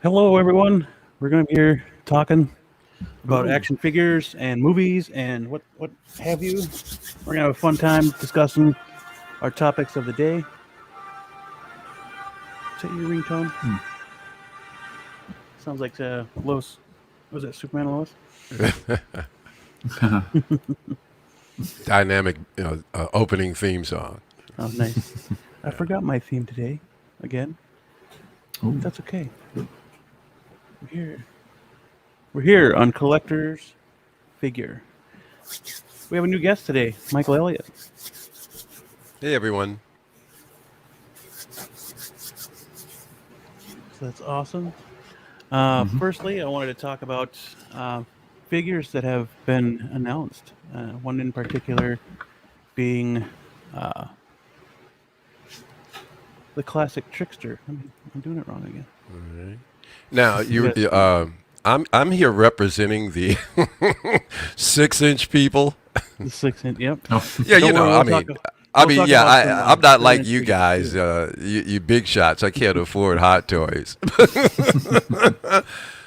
Hello, everyone. We're going to be here talking about action figures and movies and what have you. We're going to have a fun time discussing our topics of the day. Is that your ringtone? Sounds like Lois. Was that Superman Lois? Dynamic opening theme song. Oh, nice. I forgot my theme today again. Ooh. That's okay. We're here on Collector's Figure. We have a new guest today, Michael Elliott. Hey, everyone. So that's awesome. Firstly, I wanted to talk about figures that have been announced. One in particular being the classic Trickster. I'm doing it wrong again. All right. Now I'm here representing the 6-inch people. The 6-inch, yep. Oh. Yeah, Don't worry, I'm not like you 7-inch guys, you big shots. I can't afford hot toys.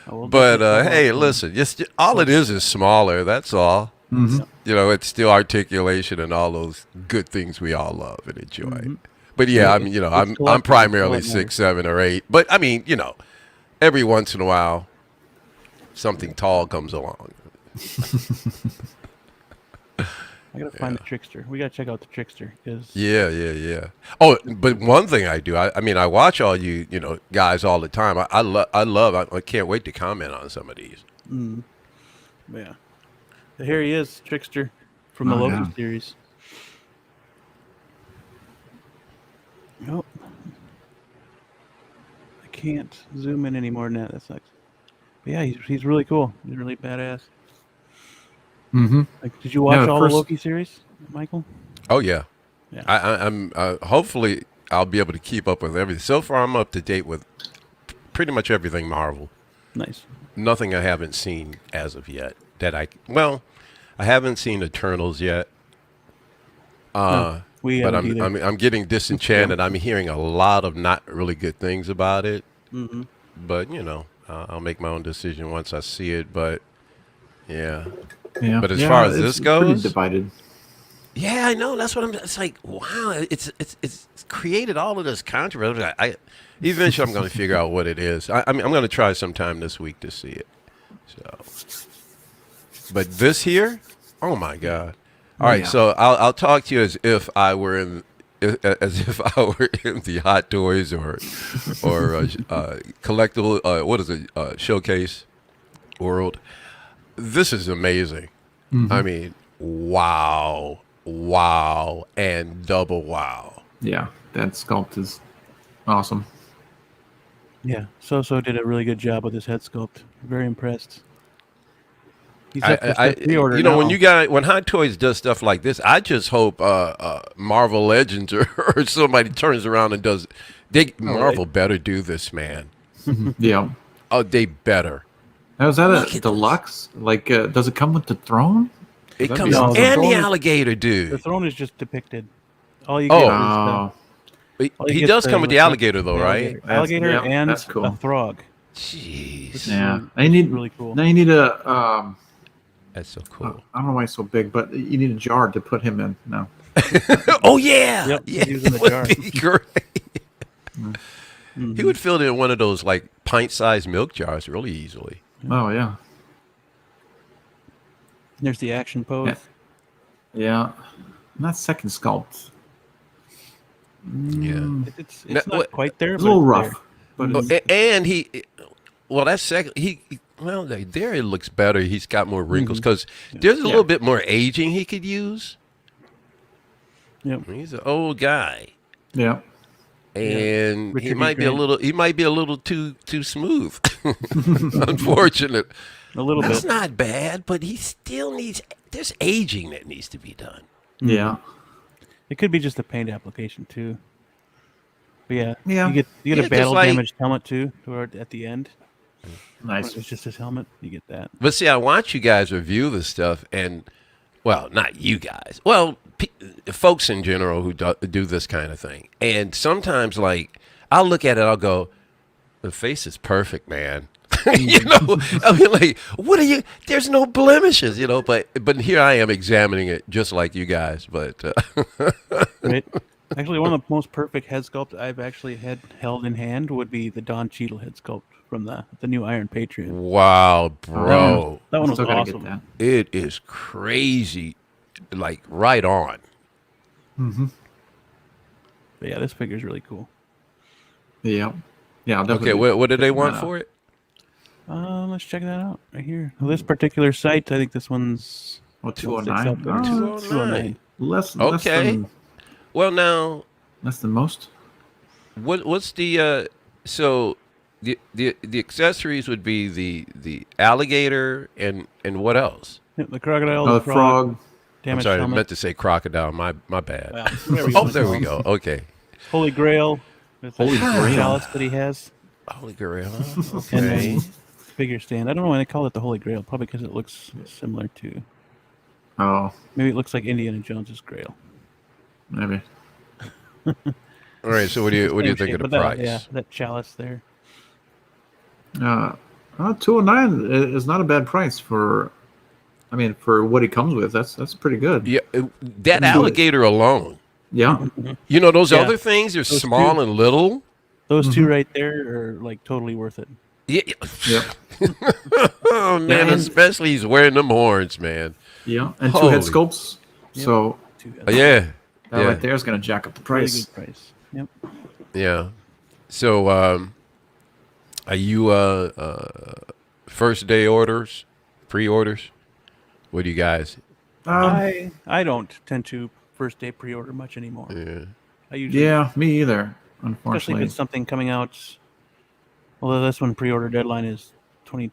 But hey, listen, just all it is smaller. That's all. Mm-hmm. You know, it's still articulation and all those good things we all love and enjoy. But yeah, I'm primarily 6, 7, or 8. But I mean, every once in a while, something tall comes along. I gotta find the Trickster. We gotta check out the Trickster because Yeah. Oh, but one thing I do, I watch all you guys all the time. I can't wait to comment on some of these. yeah. So here he is, Trickster from the Loki series. Nope. I can't zoom in any more than that. That sucks. But yeah, he's really cool. He's really badass. Mm-hmm. Like, did you watch all the Loki series, Michael? Oh yeah. Yeah. I'm hopefully I'll be able to keep up with everything. So far, I'm up to date with pretty much everything Marvel. Nice. Nothing I haven't seen as of yet. I haven't seen Eternals yet. No, But I'm getting disenchanted. I'm hearing a lot of not really good things about it. Mm-hmm. But I'll make my own decision once I see it. But yeah. Yeah. But as far as this goes, pretty divided. yeah, I know. That's what I'm. It's like, wow, it's created all of this controversy. Eventually I'm going to figure out what it is. I'm going to try sometime this week to see it. So, but this here, oh my God. All right, so I'll talk to you as if I were in the Hot Toys or collectible showcase world. This is amazing. Mm-hmm. I mean, wow, and double wow. Yeah, that sculpt is awesome. Yeah, So did a really good job with his head sculpt. Very impressed. He's up for pre-order now. When Hot Toys does stuff like this, I just hope Marvel Legends or somebody turns around and does. Marvel better do this, man. Yeah. Oh, they better. Now, is that a deluxe? Like, does it come with the throne? It That'd comes be awesome. and the The alligator The dude. throne is just depicted. All you get is He does come with the alligator though, right? alligator yeah, and that's cool. a throg. Jeez, Yeah. I need really cool. Now you need a that's so cool. I don't know why it's so big, but you need a jar to put him in now. Oh yeah, Yep, yeah, he's in the it would jar. be great. He would fit in one of those like pint-sized milk jars really easily. Oh yeah. There's the action pose. Yeah. And that second sculpt. Yeah. It's Now, not quite there. It's a little but rough. it's But Oh, it's, that second there it looks better. He's got more wrinkles because there's a little bit more aging he could use. there. Yep. He's an old guy, yeah. and Richard he E. might be a Grant. little too smooth. Unfortunate. A little That's bit. not bad, but he still needs. There's aging that needs to be done. Yeah. It could be just a paint application too. But yeah. Yeah. You get Yeah, a 'cause, battle like- damaged helmet too toward at the end. Nice. It's just his helmet. You get that. But see, I watch you guys review this stuff, and well, not you guys. Well, folks in general who do this kind of thing, and sometimes like I'll look at it, I'll go, The face is perfect, man. You know, I mean, like, what are you? There's no blemishes, you know. But here I am examining it just like you guys. But Right. Actually, one of the most perfect head sculpts I've actually had held in hand would be the Don Cheadle head sculpt from the new Iron Patriot. wow, bro, That one was Still gotta awesome. get that. it is crazy, like right on. But yeah, this figure is really cool. Yeah. Yeah. I'll Okay, definitely what did they check want that for out. it? Let's check that out right here. Well, this particular site, I think this one's Oh, 206 209. up there. Oh, 209. less Okay. than Well, now most. what's the so the accessories would be the alligator and what else? Yeah, the crocodile, Oh, the the frog. I'm damaged sorry, I helmet. meant to say crocodile. My bad. Well, whatever you Oh, want to there call we him. go. Okay. Holy Grail. With Holy that Grail. chalice that he has. Holy Grail. And Okay. then figure stand. I don't know why they call it the Holy Grail. Probably because it looks similar to. Oh, Maybe it looks like Indiana Jones's Grail. maybe. All right. So what do you Same think shape, of the but price? that chalice there. 209 is not a bad price for. I mean, for what he comes with, that's pretty good. Yeah, that alligator alone. Yeah. You know those Yeah. other things are Those small two. and little. Those two right there are like totally worth it. Yeah. Yep. Oh man, and- especially he's wearing them horns, man. Yeah. And two Holy- head sculpts. Yep. So Two heads. Yeah. that Yeah. right there is going to jack up the Really price. good price. Yep. Yeah. So, are you first day orders, pre-orders? What do you guys? I don't tend to first day pre-order much anymore. Yeah. I usually, Yeah, me either. especially if Unfortunately. it's something coming out. Although this one pre-order deadline is 20.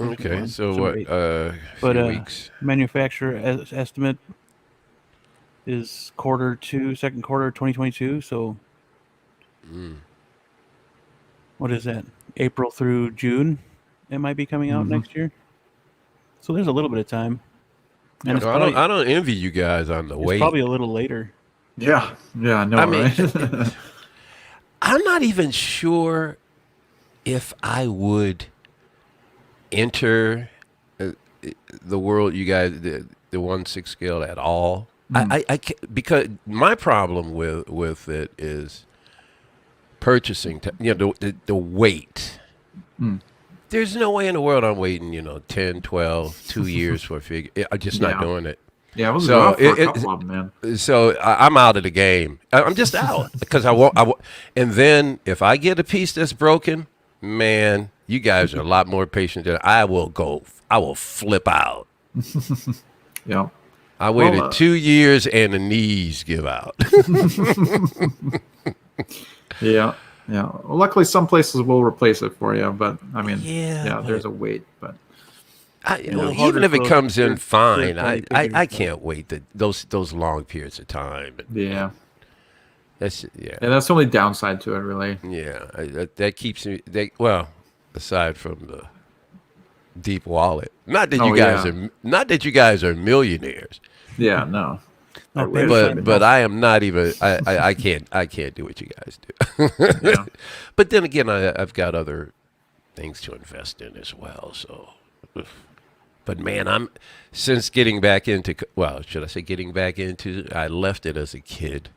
Okay. So So what? wait. Few But weeks. manufacturer estimate is second quarter 2022. So what is that? April through June, it might be coming out next year. So there's a little bit of time, and it's, No, probably, I don't envy you guys on the it's wait. probably a little later. Yeah. Yeah, I know, I mean, right? I'm not even sure if I would enter the world, you guys, the 1/6 scale at all. I can't, because my problem with it is purchasing. The weight. There's no way in the world I'm waiting, 10, 12, 2 years for a figure. I'm just not Yeah. doing it. Yeah, it was So rough for it- a couple of them, man. So I'm out of the game. I'm just out because I won't. And then if I get a piece that's broken, man, you guys are a lot more patient than I will go. I will flip out. Yeah. I waited Well, 2 years and the knees give out. Yeah. Yeah. Well, luckily, some places will replace it for you, but I mean, Yeah, there's a wait, but Even harder if it for comes in third- fine, third-party I figures, can't wait those long periods of time. yeah. That's Yeah, that's the only downside to it, really. Yeah, that keeps me. Well, aside from the deep wallet, not that you guys are millionaires, Yeah, no. Oh, wish. but I am not even. I can't do what you guys do. Yeah. But then again, I've got other things to invest in as well. So, but man, since getting back into, well, should I say getting back into? I left it as a kid.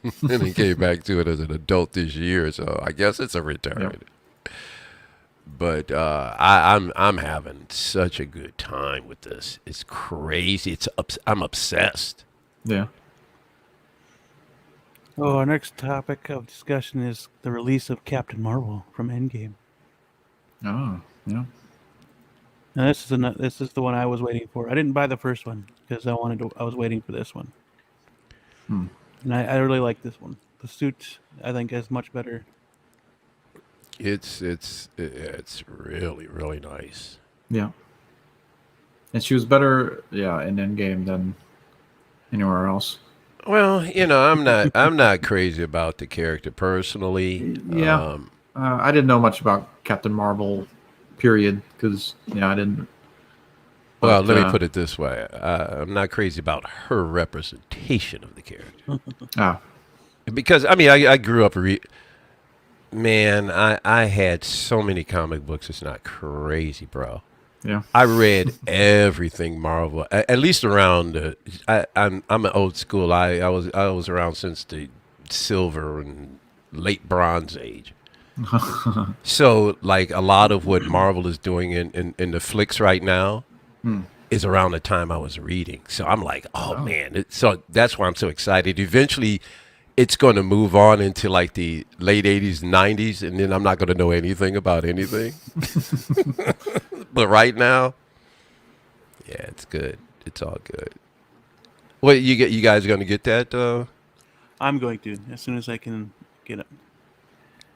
And then came back to it as an adult this year, so I guess it's a return. Yep. But I'm having such a good time with this. It's crazy. I'm obsessed. Yeah. Oh, our next topic of discussion is the release of Captain Marvel from Endgame. Oh, yeah. And this is the one I was waiting for. I didn't buy the first one because I was waiting for this one. And I really like this one. The suit, I think, is much better. It's really, really nice. Yeah. And she was better, yeah, in Endgame than anywhere else. Well, I'm not crazy about the character personally. Yeah. I didn't know much about Captain Marvel, period, because, I didn't. Well, But, let me put it this way. I'm not crazy about her representation of the character. Ah, Because, I mean, I grew up Man, I had so many comic books. It's not crazy, bro. Yeah. I read everything Marvel, at least around. I'm an old school. I was around since the Silver and late Bronze Age. So like a lot of what Marvel is doing in the flicks right now is around the time I was reading. So I'm like, oh man. So that's why I'm so excited. Eventually it's going to move on into like the late 80s, 90s, and then I'm not going to know anything about anything. But right now, yeah, it's good. It's all good. Well, you guys going to get that? I'm going to as soon as I can get it.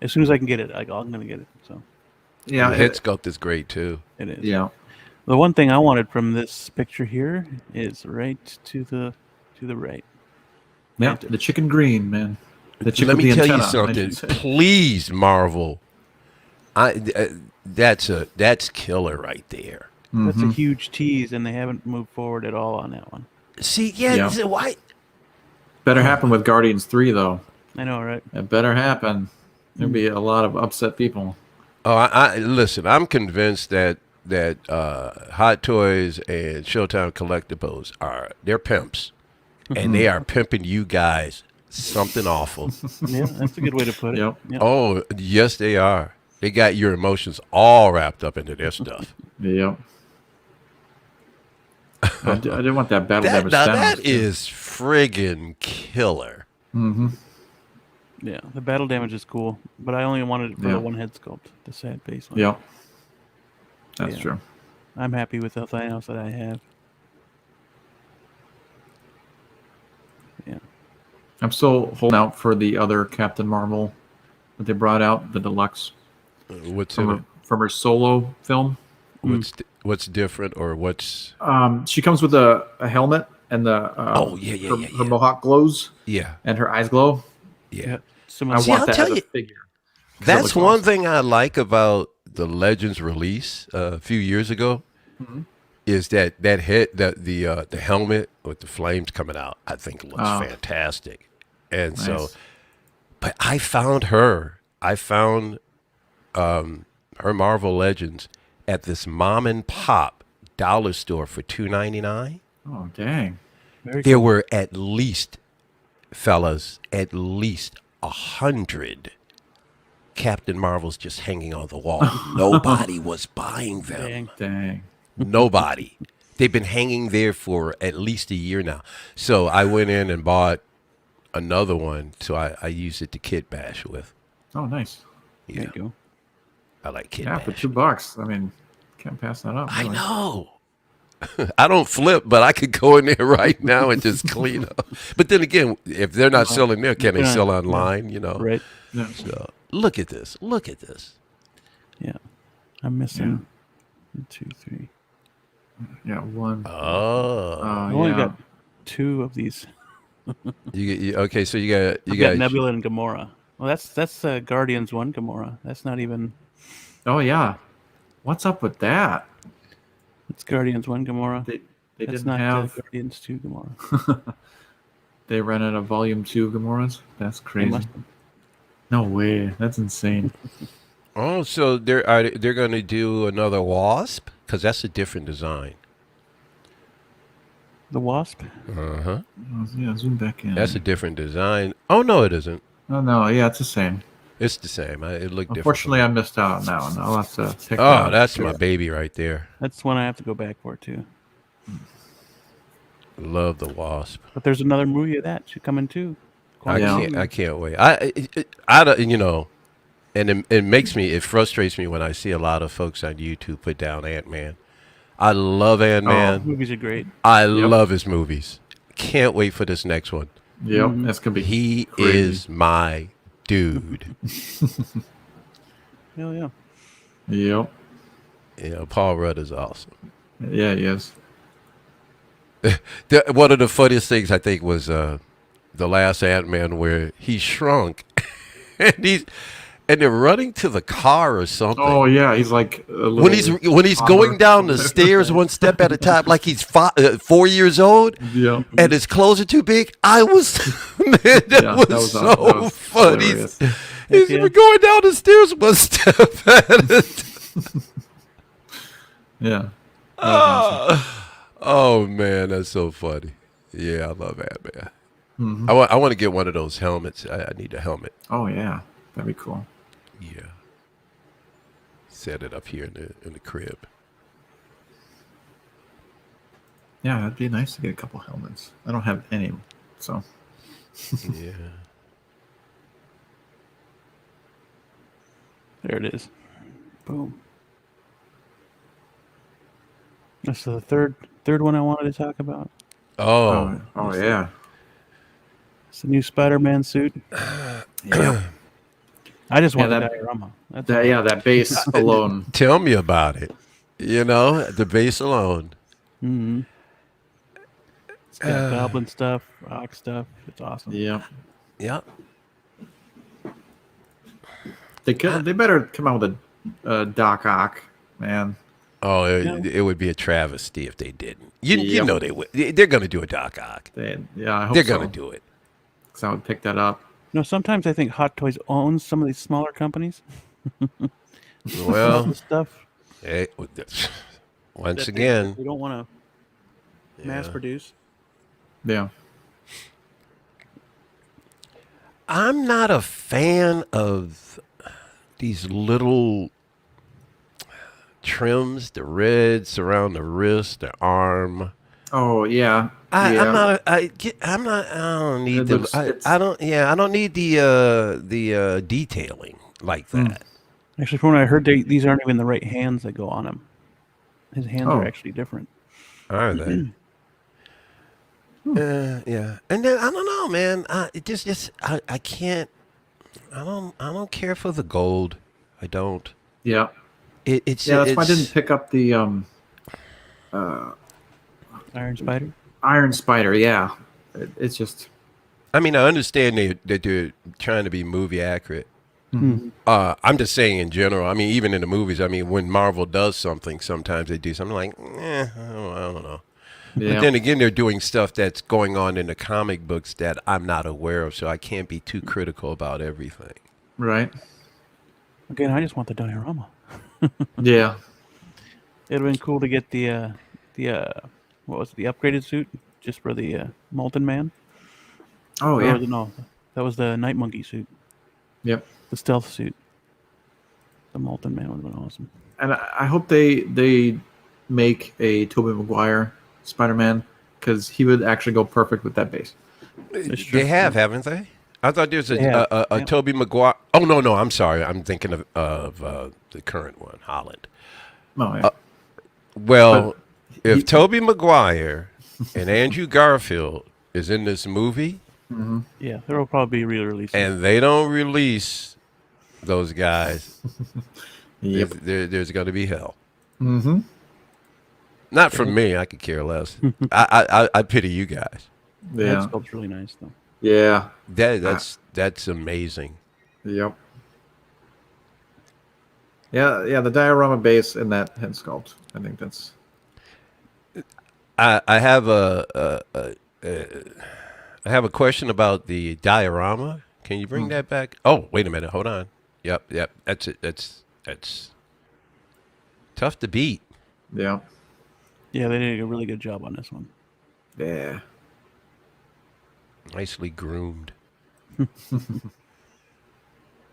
As soon as I can get it, I'm going to get it. So Yeah. The head sculpt is great too. it is. Yeah. The one thing I wanted from this picture here is right to the right. Yeah. The chicken green, man. The chicken Let with me the tell you antenna, I something, should say. please, Marvel. That's killer right there. That's a huge tease, and they haven't moved forward at all on that one. See, yeah. Yeah. Why? Better happen with Guardians 3, though. I know, right? It better happen. There'd be a lot of upset people. Oh, I listen. I'm convinced that Hot Toys and Showtime Collectibles they're pimps, and they are pimping you guys something awful. Yeah, that's a good way to put it. Yep. Yep. Oh, yes, they are. They got your emotions all wrapped up into their stuff. Yep. I didn't want that battle damage. That is friggin' killer. Mm-hmm. Yeah, the battle damage is cool, but I only wanted it for Yeah. the one head sculpt, the sad face one. Yep. That's Yeah. true. I'm happy with everything else that I have. Yeah. I'm still holding out for the other Captain Marvel that they brought out, the deluxe What's in it? from her solo film. What's different or what's? She comes with a helmet and the her mohawk glows Yeah, and her eyes glow. yeah. Similar. I See, want I'll that tell as a you, figure. That's looks one awesome. thing I like about the Legends release a few years ago. Is that the helmet with the flames coming out? I think looks fantastic, and so, Nice. but I found her Marvel Legends at this mom and pop dollar store for $2.99. Oh dang! Very There cool. were at least 100 Captain Marvels just hanging on the wall. Nobody was buying them. Dang! Nobody. They've been hanging there for at least a year now. So I went in and bought another one. So I used it to kit bash with. Oh nice. There Yeah, you go. I like kit Yeah, for bash. $2. I mean, can't pass that up. I really. know. I don't flip, but I could go in there right now and just clean up. But then again, if they're not selling there, can they Yeah. sell online? You know. Right. Yeah. So look at this. Look at this. Yeah. I'm missing 1, 2, 3. Yeah, one. Oh. I only got 2 of these. Okay, so you got I've got Nebula and Gamora. Well, that's Guardians 1 Gamora. That's not even. Oh yeah. What's up with that? It's Guardians 1 Gamora. They That's didn't not have. Guardians 2 Gamora. They ran out of Volume 2 Gamoras. That's They crazy. must have. No way. That's insane. Oh, so they're going to do another Wasp because that's a different design. The Wasp? Uh-huh. Oh, yeah, zoom back in. That's a different design. Oh no, it isn't. Oh no, yeah, it's the same. It's the same. It looked different. Unfortunately, I missed out on that one. I'll have to pick that Oh, up. that's my baby right there. That's one I have to go back for, too. Love the Wasp. But there's another movie of that should come in, too. I Yeah. can't wait. I don't, and it frustrates me when I see a lot of folks on YouTube put down Ant-Man. I love Ant-Man. Movies are great. I love his movies. Can't wait for this next one. Yep, that's gonna be. He crazy. is my dude. Hell yeah. Yep. Paul Rudd is awesome. Yeah, he is. One of the funniest things I think was the last Ant-Man where he shrunk and they're running to the car or something. Oh yeah, he's like a little when he's going down the stairs one step at a time, like he's 4 years old, Yeah. and his clothes are too big. I was man, that was so funny. hilarious. He's yeah. been going down the stairs one step at it. Yeah. That was awesome. Oh man, that's so funny. Yeah, I love Ant-Man. Mhm. I want to get one of those helmets. I need a helmet. Oh yeah, that'd be cool. Yeah. Set it up here in the crib. Yeah, it'd be nice to get a couple helmets. I don't have any, so. Yeah. There it is. Boom. That's the third one I wanted to talk about. Oh. Oh yeah. It's the new Spider-Man suit. Yeah. I just want Yeah, the that- diorama. That's That, yeah, that base alone. Tell me about it. You know, the base alone. Mm-hmm. It's got Goblin stuff, Rock stuff. It's awesome. Yeah. Yep. They better come out with a Doc Ock, man. Oh, Yeah. it would be a travesty if they didn't. You Yep. know they would. They're going to do a Doc Ock. I hope They're so. going to do it. Because I would pick that up. No, sometimes I think Hot Toys owns some of these smaller companies. All Well, this stuff. hey, once that again, they don't want to mass Yeah. produce. Yeah. I'm not a fan of these little trims, the reds around the wrist, the arm. Oh yeah. I'm Yeah. not. I don't need It the. looks- I it's- don't. Yeah, I don't need the detailing like that. Actually, from what I heard, these aren't even the right hands that go on him. His hands Oh. are actually different. Are they? Yeah, and then I don't know, man. I can't. I don't care for the gold. I don't. Yeah. It's Yeah, that's why I it's- didn't pick up the Iron Spider. Iron Spider. Yeah. It's just. I mean, I understand that they're trying to be movie accurate. I'm just saying in general. I mean, even in the movies. I mean, when Marvel does something, sometimes they do something like, I don't know. Yeah. But then again, they're doing stuff that's going on in the comic books that I'm not aware of, so I can't be too critical about everything. Right. Again, I just want the diorama. Yeah. It'd have been cool to get the what was it, the upgraded suit just for the Molten Man. Oh Or yeah. no, that was the Night Monkey suit, Yep. the stealth suit. The Molten Man would have been awesome. And I hope they make a Tobey Maguire Spider-Man because he would actually go perfect with that base. It's true. They have, haven't they? I thought there's They have, a yeah. Tobey Maguire. Oh no, I'm sorry. I'm thinking of the current one, Holland. Oh yeah. Well, But if he- Tobey Maguire and Andrew Garfield is in this movie Yeah, there will probably be re-releases. and they don't release those guys, Yep. there's going to be hell. Mm-hmm. Not from me. I could care less. I pity you guys. That Yeah. sculpt's really nice though. Yeah. That's amazing. Yep. Yeah. The diorama base and that head sculpt. I think that's. I have I have a question about the diorama. Can you bring that back? Oh, wait a minute. Hold on. Yep. That's it. That's tough to beat. Yeah. Yeah, they did a really good job on this one. Yeah. Nicely groomed.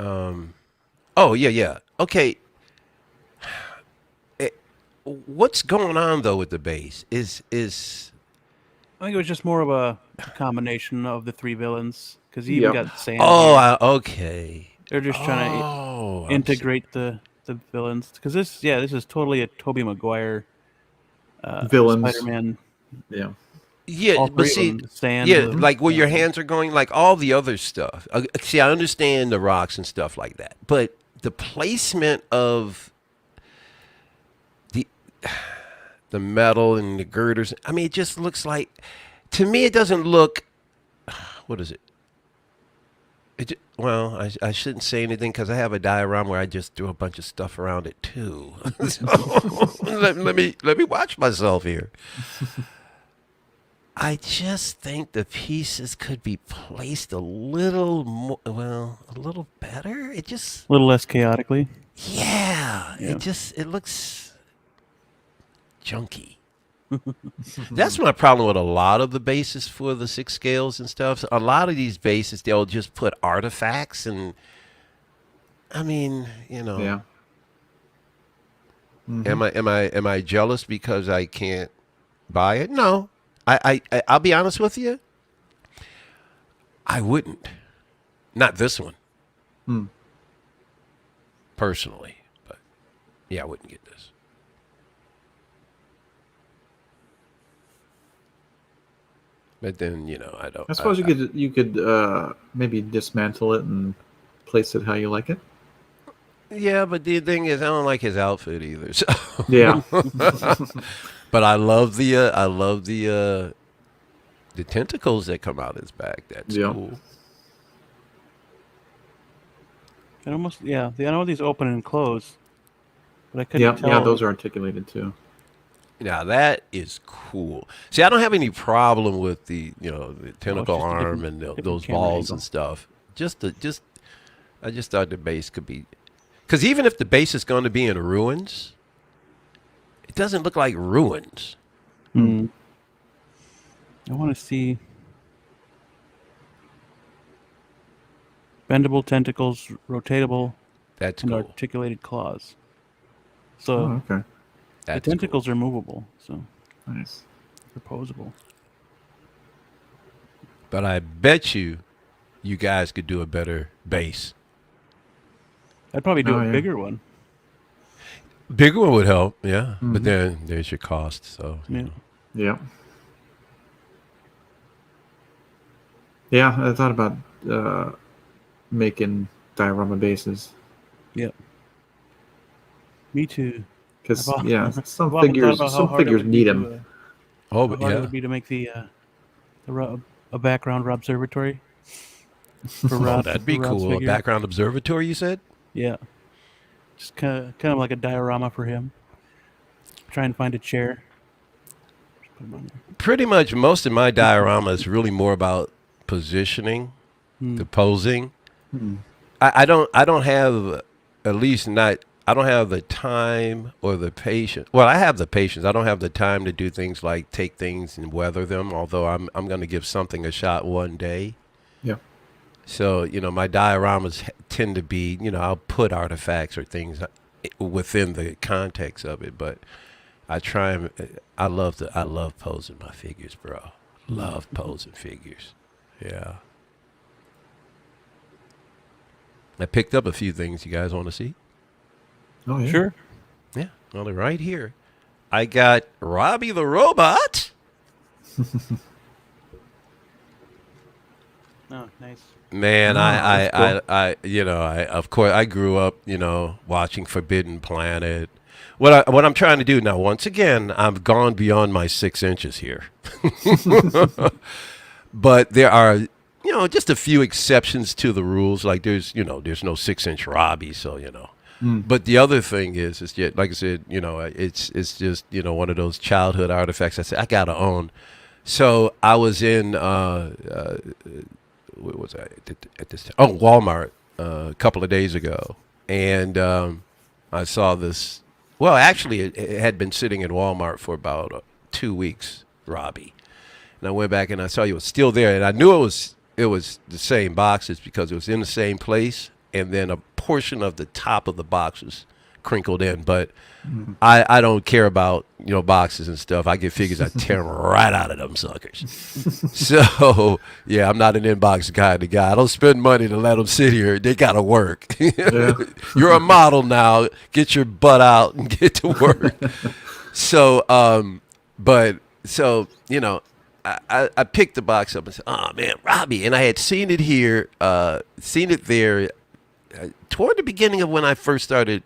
Oh yeah. Okay. What's going on though with the base? Is I think it was just more of a combination of the three villains because you even Yep. got Sam. oh here. okay. They're just trying to Oh, integrate the villains because this is totally a Tobey Maguire Villains. Spider-Man. Yeah. Yeah, All but three see, of them, Sand, yeah, the- like where your hands are going, like all the other stuff. See, I understand the rocks and stuff like that, but the placement of the metal and the girders, I mean, it just looks like, to me, it doesn't look. What is it? Well, I shouldn't say anything because I have a diorama where I just threw a bunch of stuff around it too. So, let me watch myself here. I just think the pieces could be placed a little more, well, a little better. It just, A little less chaotically. yeah. Yeah. It looks junky. That's my problem with a lot of the bases for the 6 scales and stuff. A lot of these bases, they'll just put artifacts, and I mean, Yeah. am I jealous because I can't buy it? No. I'll be honest with you. I wouldn't. Not this one. Personally, but yeah, I wouldn't get this. But then, I don't. I suppose you could maybe dismantle it and place it how you like it. Yeah, but the thing is, I don't like his outfit either. So. Yeah. But I love the tentacles that come out his back. That's cool. It almost, I know these open and close, but I couldn't tell. Yeah, those are articulated too. Now that is cool. See, I don't have any problem with the tentacle arm and those balls and stuff. I just thought the base could be, because even if the base is going to be in ruins, it doesn't look like ruins. I want to see bendable tentacles, rotatable, That's and cool. articulated claws. So Okay. the tentacles are movable, so Nice. they're posable. But I bet you guys could do a better base. I'd probably do a bigger one. Bigger one would help, yeah. But then there's your cost. So Yeah. Yeah, I thought about making diorama bases. Yep. Me too. Because I've some often figures thought about how hard it would need be them. Oh, How but hard it yeah. would be to make a background observatory. For Rod's, That'd be for Rod's cool. A figure. background observatory, you said? Yeah. Just kind of like a diorama for him. Try and find a chair. Just put him on there. Pretty much most of my diorama is really more about positioning, the posing. I don't have, at least not, I don't have the time or the patience. Well, I have the patience. I don't have the time to do things like take things and weather them, although I'm going to give something a shot one day. Yeah. So, my dioramas tend to be, I'll put artifacts or things within the context of it, but I love posing my figures, bro. Love posing figures. Yeah. I picked up a few things you guys want to see. Oh, yeah. Sure. Yeah, well, they're right here. I got Robbie the Robot. Oh, nice. Man, that's I of course I grew up, watching Forbidden Planet. What I'm trying to do now, once again, I've gone beyond my 6 inches here. But there are, just a few exceptions to the rules. Like there's no 6-inch Robbie, so But the other thing is just, like I said, it's just one of those childhood artifacts I said I gotta own. So I was in where was I at this time? Oh, Walmart a couple of days ago, and I saw this. Well, actually, it had been sitting in Walmart for about 2 weeks, Robbie. And I went back and I saw it was still there, and I knew it was the same boxes because it was in the same place, and then a portion of the top of the box was crinkled in. But I don't care about boxes and stuff. I get figures, I tear them right out of them suckers. So yeah, I'm not an inbox kind of guy. I don't spend money to let them sit here. They gotta work. Yeah. You're a model now. Get your butt out and get to work. So I picked the box up and said, "Oh man, Robbie!" And I had seen it here, seen it there, toward the beginning of when I first started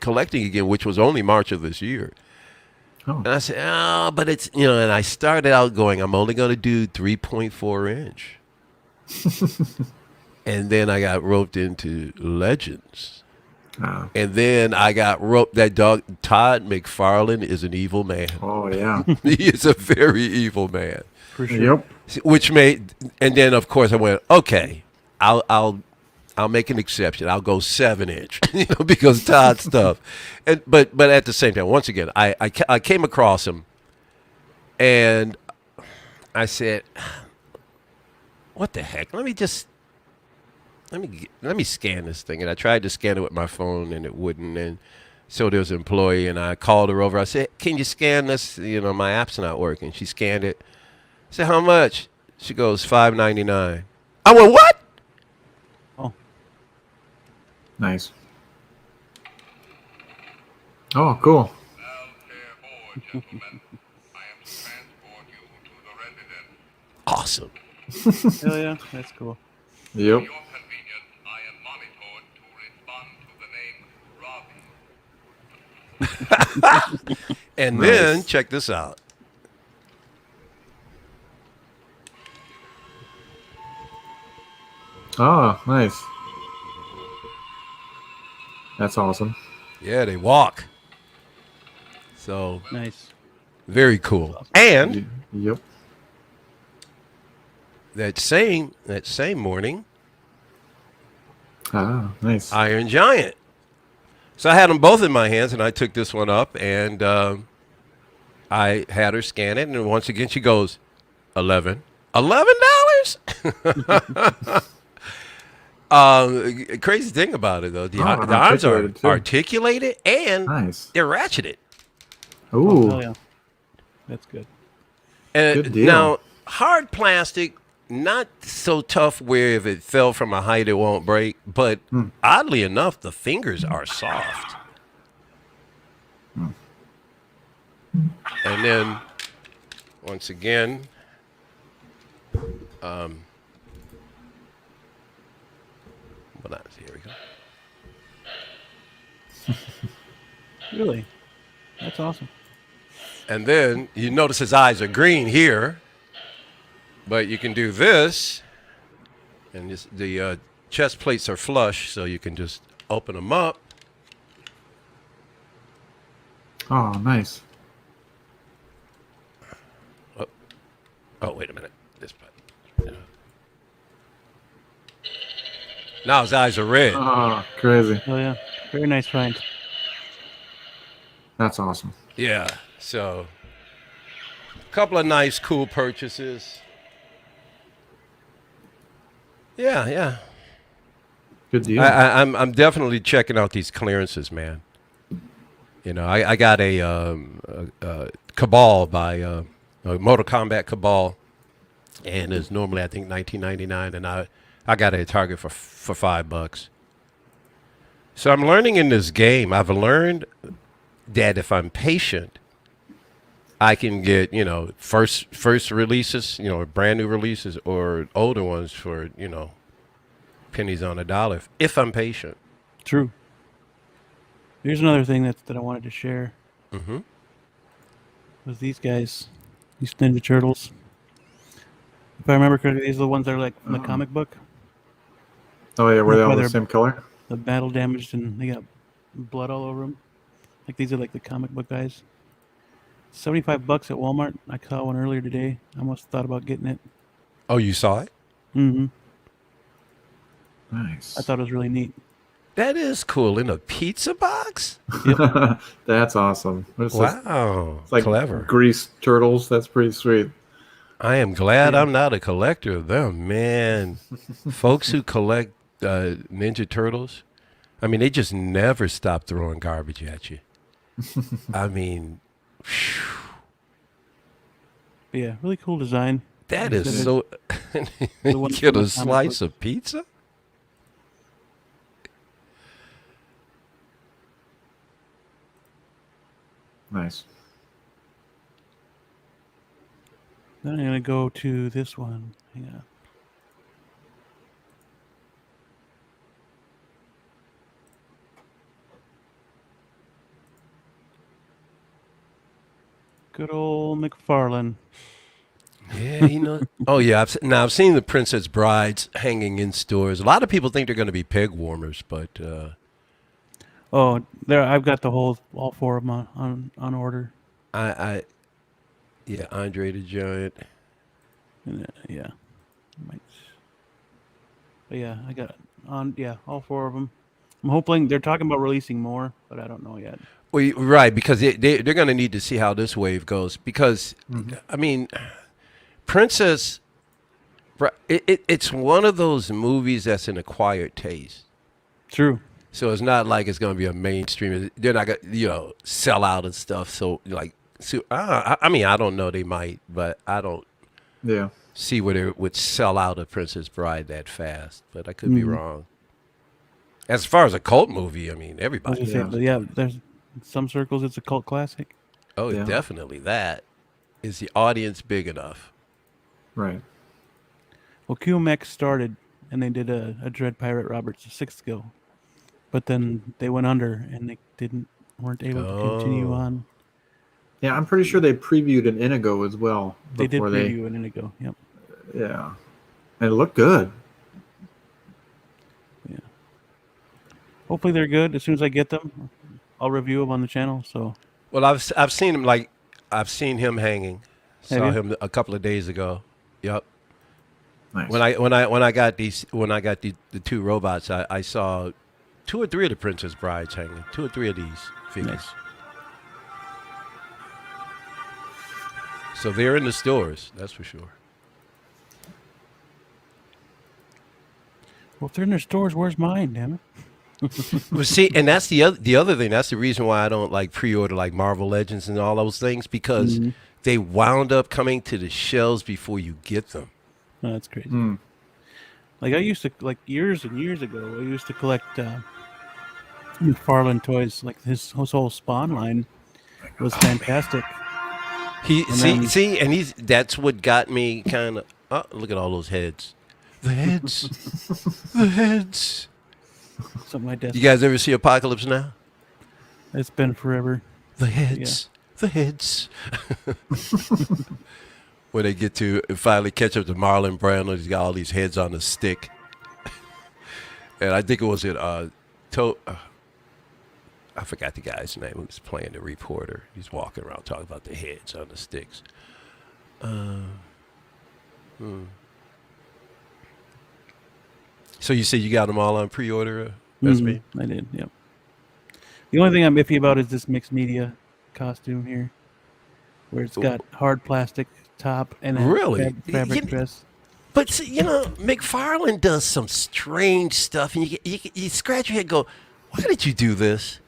collecting again, which was only March of this year. Oh. And I said, "Oh, but it's And I started out going, I'm only going to do 3.4 inch, and then I got roped into Legends. And then I got roped. That dog, Todd McFarlane, is an evil man. Oh yeah. He is a very evil man. For sure. Yep. Which made, and then of course I went, okay, I'll make an exception. I'll go 7-inch, because Todd's stuff. And but at the same time, once again, I came across him, and I said, what the heck? Let me scan this thing. And I tried to scan it with my phone, and it wouldn't. And so there was an employee, and I called her over. I said, can you scan this? My app's not working. She scanned it. I said, how much? She goes, $5.99. I went, what? Oh, Nice. Oh, cool. Awesome. hell yeah, that's cool. Yep. And Nice. then, check this out. Oh, nice. That's awesome. Yeah, they walk. So, Nice. very cool. And Yep. that same morning, Ah, nice. Iron Giant. So I had them both in my hands, and I took this one up, and I had her scan it, and once again she goes, $11. Crazy thing about it, though, the arms are articulated, too. articulated, and Nice. they're ratcheted. Ooh. Hell yeah, that's good. And Good deal. now, hard plastic, not so tough where if it fell from a height it won't break, but oddly enough, the fingers are soft. And then, once again, here we go. Really, that's awesome. And then you notice his eyes are green here, but you can do this, and the chest plates are flush, so you can just open them up. Oh, nice. Oh, wait a minute. This button. Now his eyes are red. Oh, crazy. Hell yeah, very nice find. That's awesome. Yeah, so a couple of nice, cool purchases. Yeah. Good deal. I'm definitely checking out these clearances, man. I got a Cabal by a Mortal Kombat Cabal, and it's normally I think $19.99, and I got it at Target for $5. So I'm learning in this game. I've learned that if I'm patient, I can get first releases, brand new releases, or older ones for pennies on a dollar if I'm patient. True. Here's another thing that I wanted to share. Mm-hmm. Was these guys, these Ninja Turtles. If I remember correctly, these are the ones that are like from the comic book. Oh yeah, were they all Whether- the same color? The battle damaged and they got blood all over them. Like these are like the comic book guys. $75 at Walmart. I saw one earlier today. I almost thought about getting it. Oh, you saw it? Mm-hmm. Nice. I thought it was really neat. That is cool. In a pizza box? That's awesome. It's just- Wow. it's like clever. greased turtles. That's pretty sweet. I am glad I'm not a collector of them, man. Folks who collect Ninja Turtles, I mean, they just never stop throwing garbage at you. I mean, But yeah, really cool design. that Like I is said, so. the ones Get from a the comic slice book. of pizza? Nice. Then I'm gonna go to this one. Hang on. Good old McFarlane. Yeah, Oh, yeah. I've seen the Princess Brides hanging in stores. A lot of people think they're going to be peg warmers, but Oh, there I've got all four of them on order. Yeah, Andre the Giant. And, yeah, might. But yeah, I got all four of them. I'm hoping they're talking about releasing more, but I don't know yet. Well, right, because they're going to need to see how this wave goes. Because, I mean, Princess, it's one of those movies that's an acquired taste. True. So it's not like it's going to be a mainstream. They're not going to, sell out and stuff. So, I mean, I don't know. They might, but I don't see where they would sell out a Princess Bride that fast. But I could be wrong. As far as a cult movie, I mean, everybody. There's in some circles it's a cult classic. Oh, definitely. That is the audience big enough. Right. Well, QMX started, and they did a Dread Pirate Roberts 6th skill, but then they went under, and they weren't able to continue on. Yeah, I'm pretty sure they previewed an Inigo as well. They did preview an Inigo. Yep. Yeah, and it looked good. Yeah. Hopefully they're good. As soon as I get them, I'll review them on the channel. So. Well, I've seen him I've seen him hanging. Saw him a couple of days ago. Yep. Nice. When I got the two robots, I saw 2 or 3 of the Princess Brides hanging. 2 or 3 of these figures. Nice. So they're in the stores, that's for sure. Well, if they're in their stores, where's mine, damn it? Well, see, and that's the other thing. That's the reason why I don't like pre-order like Marvel Legends and all those things, because they wound up coming to the shelves before you get them. Oh, that's crazy. Like I used to, years and years ago, I used to collect McFarlane toys. Like his whole Spawn line was fantastic. That's what got me kind of. Oh, look at all those heads. The heads. The heads. Something like that. You guys ever see Apocalypse Now? It's been forever. The heads. Yeah. The heads. When they get to finally catch up to Marlon Brando, he's got all these heads on a stick. And I think it was I forgot the guy's name who was playing the reporter. He's walking around talking about the heads on the sticks. So you said you got them all on pre-order, SB? I did, yep. The only thing I'm iffy about is this mixed media costume here, where it's got hard plastic top and a fabric dress. But see, McFarlane does some strange stuff, and you scratch your head and go, why did you do this?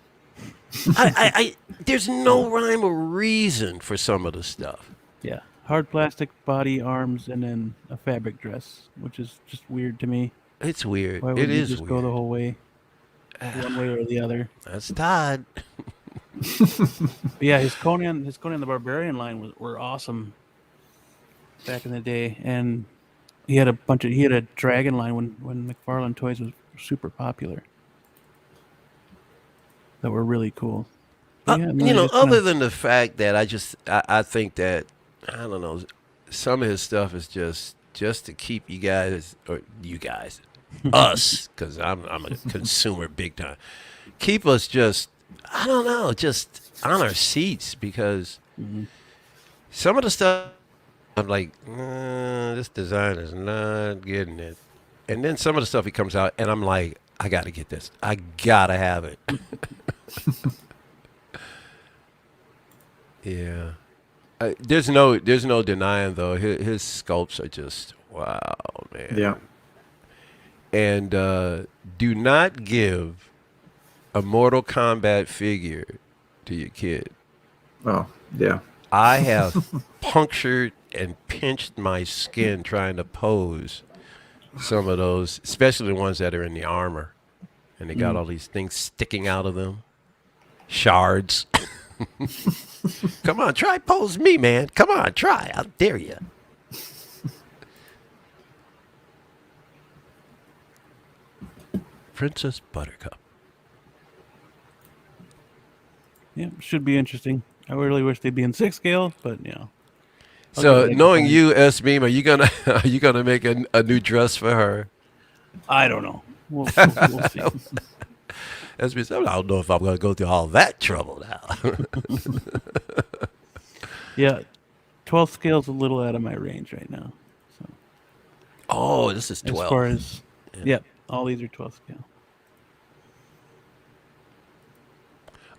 There's no rhyme or reason for some of the stuff. Yeah, hard plastic body, arms, and then a fabric dress, which is just weird to me. It's weird. Why would you just go the whole way, one way or the other? That's Todd. Yeah, his Conan the Barbarian line were awesome back in the day, and he had a dragon line when McFarlane Toys was super popular. That were really cool. Other than the fact that I think that, I don't know, some of his stuff is just to keep you guys, us, because I'm a consumer big time, keep us just on our seats, because some of the stuff I'm like, this design is not getting it. And then some of the stuff he comes out, and I'm like, I got to get this. I got to have it. Yeah. There's no denying, though. His sculpts are just, wow, man. Yeah. And do not give a Mortal Kombat figure to your kid. Oh, yeah. I have punctured and pinched my skin trying to pose some of those, especially the ones that are in the armor. And they got all these things sticking out of them. Shards. Come on, try pose me, man. Come on, try. I dare you. Princess Buttercup. Yeah, should be interesting. I really wish they'd be in 6 scale, but So knowing you, S-Beam, are you gonna make a new dress for her? I don't know. We'll see. As we said, I don't know if I'm going to go through all that trouble now. Yeah, 12 scale's a little out of my range right now. So Oh, this is 12. as far as all these are 12 scale.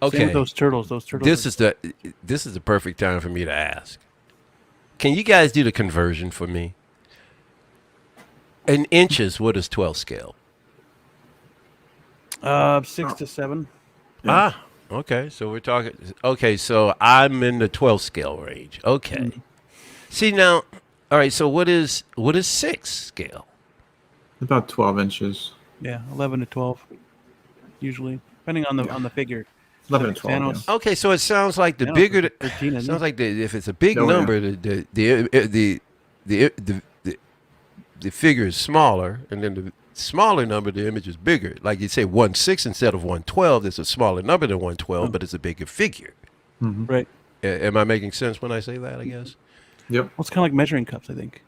Okay. Same with those turtles. Those turtles. This is the perfect time for me to ask. Can you guys do the conversion for me? In inches, what is 12 scale? 6 to 7. Ah, okay. So we're talking. Okay, so I'm in the 12 scale range. Okay. See now, all right. So what is 6 scale? About 12 inches. Yeah, 11 to 12, usually, depending on the figure. 11 to 12. Thanos. Yeah. Okay, so it sounds like the Thanos bigger. is 13, isn't Sounds he? like if it's a big Oh, yeah. number, the figure is smaller, and then the smaller number, the image is bigger. Like you say, 1/6 instead of 1/12. It's a smaller number than 1/12, but it's a bigger figure. Right. Am I making sense when I say that? I guess. Yep. Well, it's kind of like measuring cups, I think.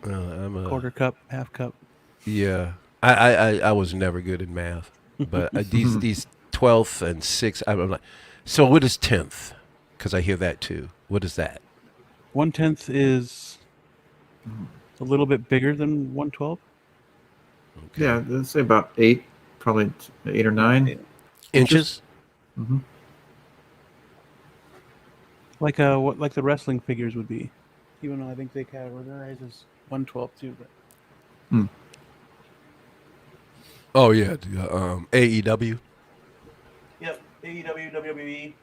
I'm a Quarter cup, half cup. yeah. I was never good at math, but these 12th and 6th, I'm like, so what is 10th? Because I hear that too. What is that? 1/10 is a little bit bigger than 1/12. Yeah, let's say about 8, probably 8 or 9. Inches? Like like the wrestling figures would be. Even though I think they categorize as 1/12 too. But Oh yeah, AEW. yep, AEW, WWE.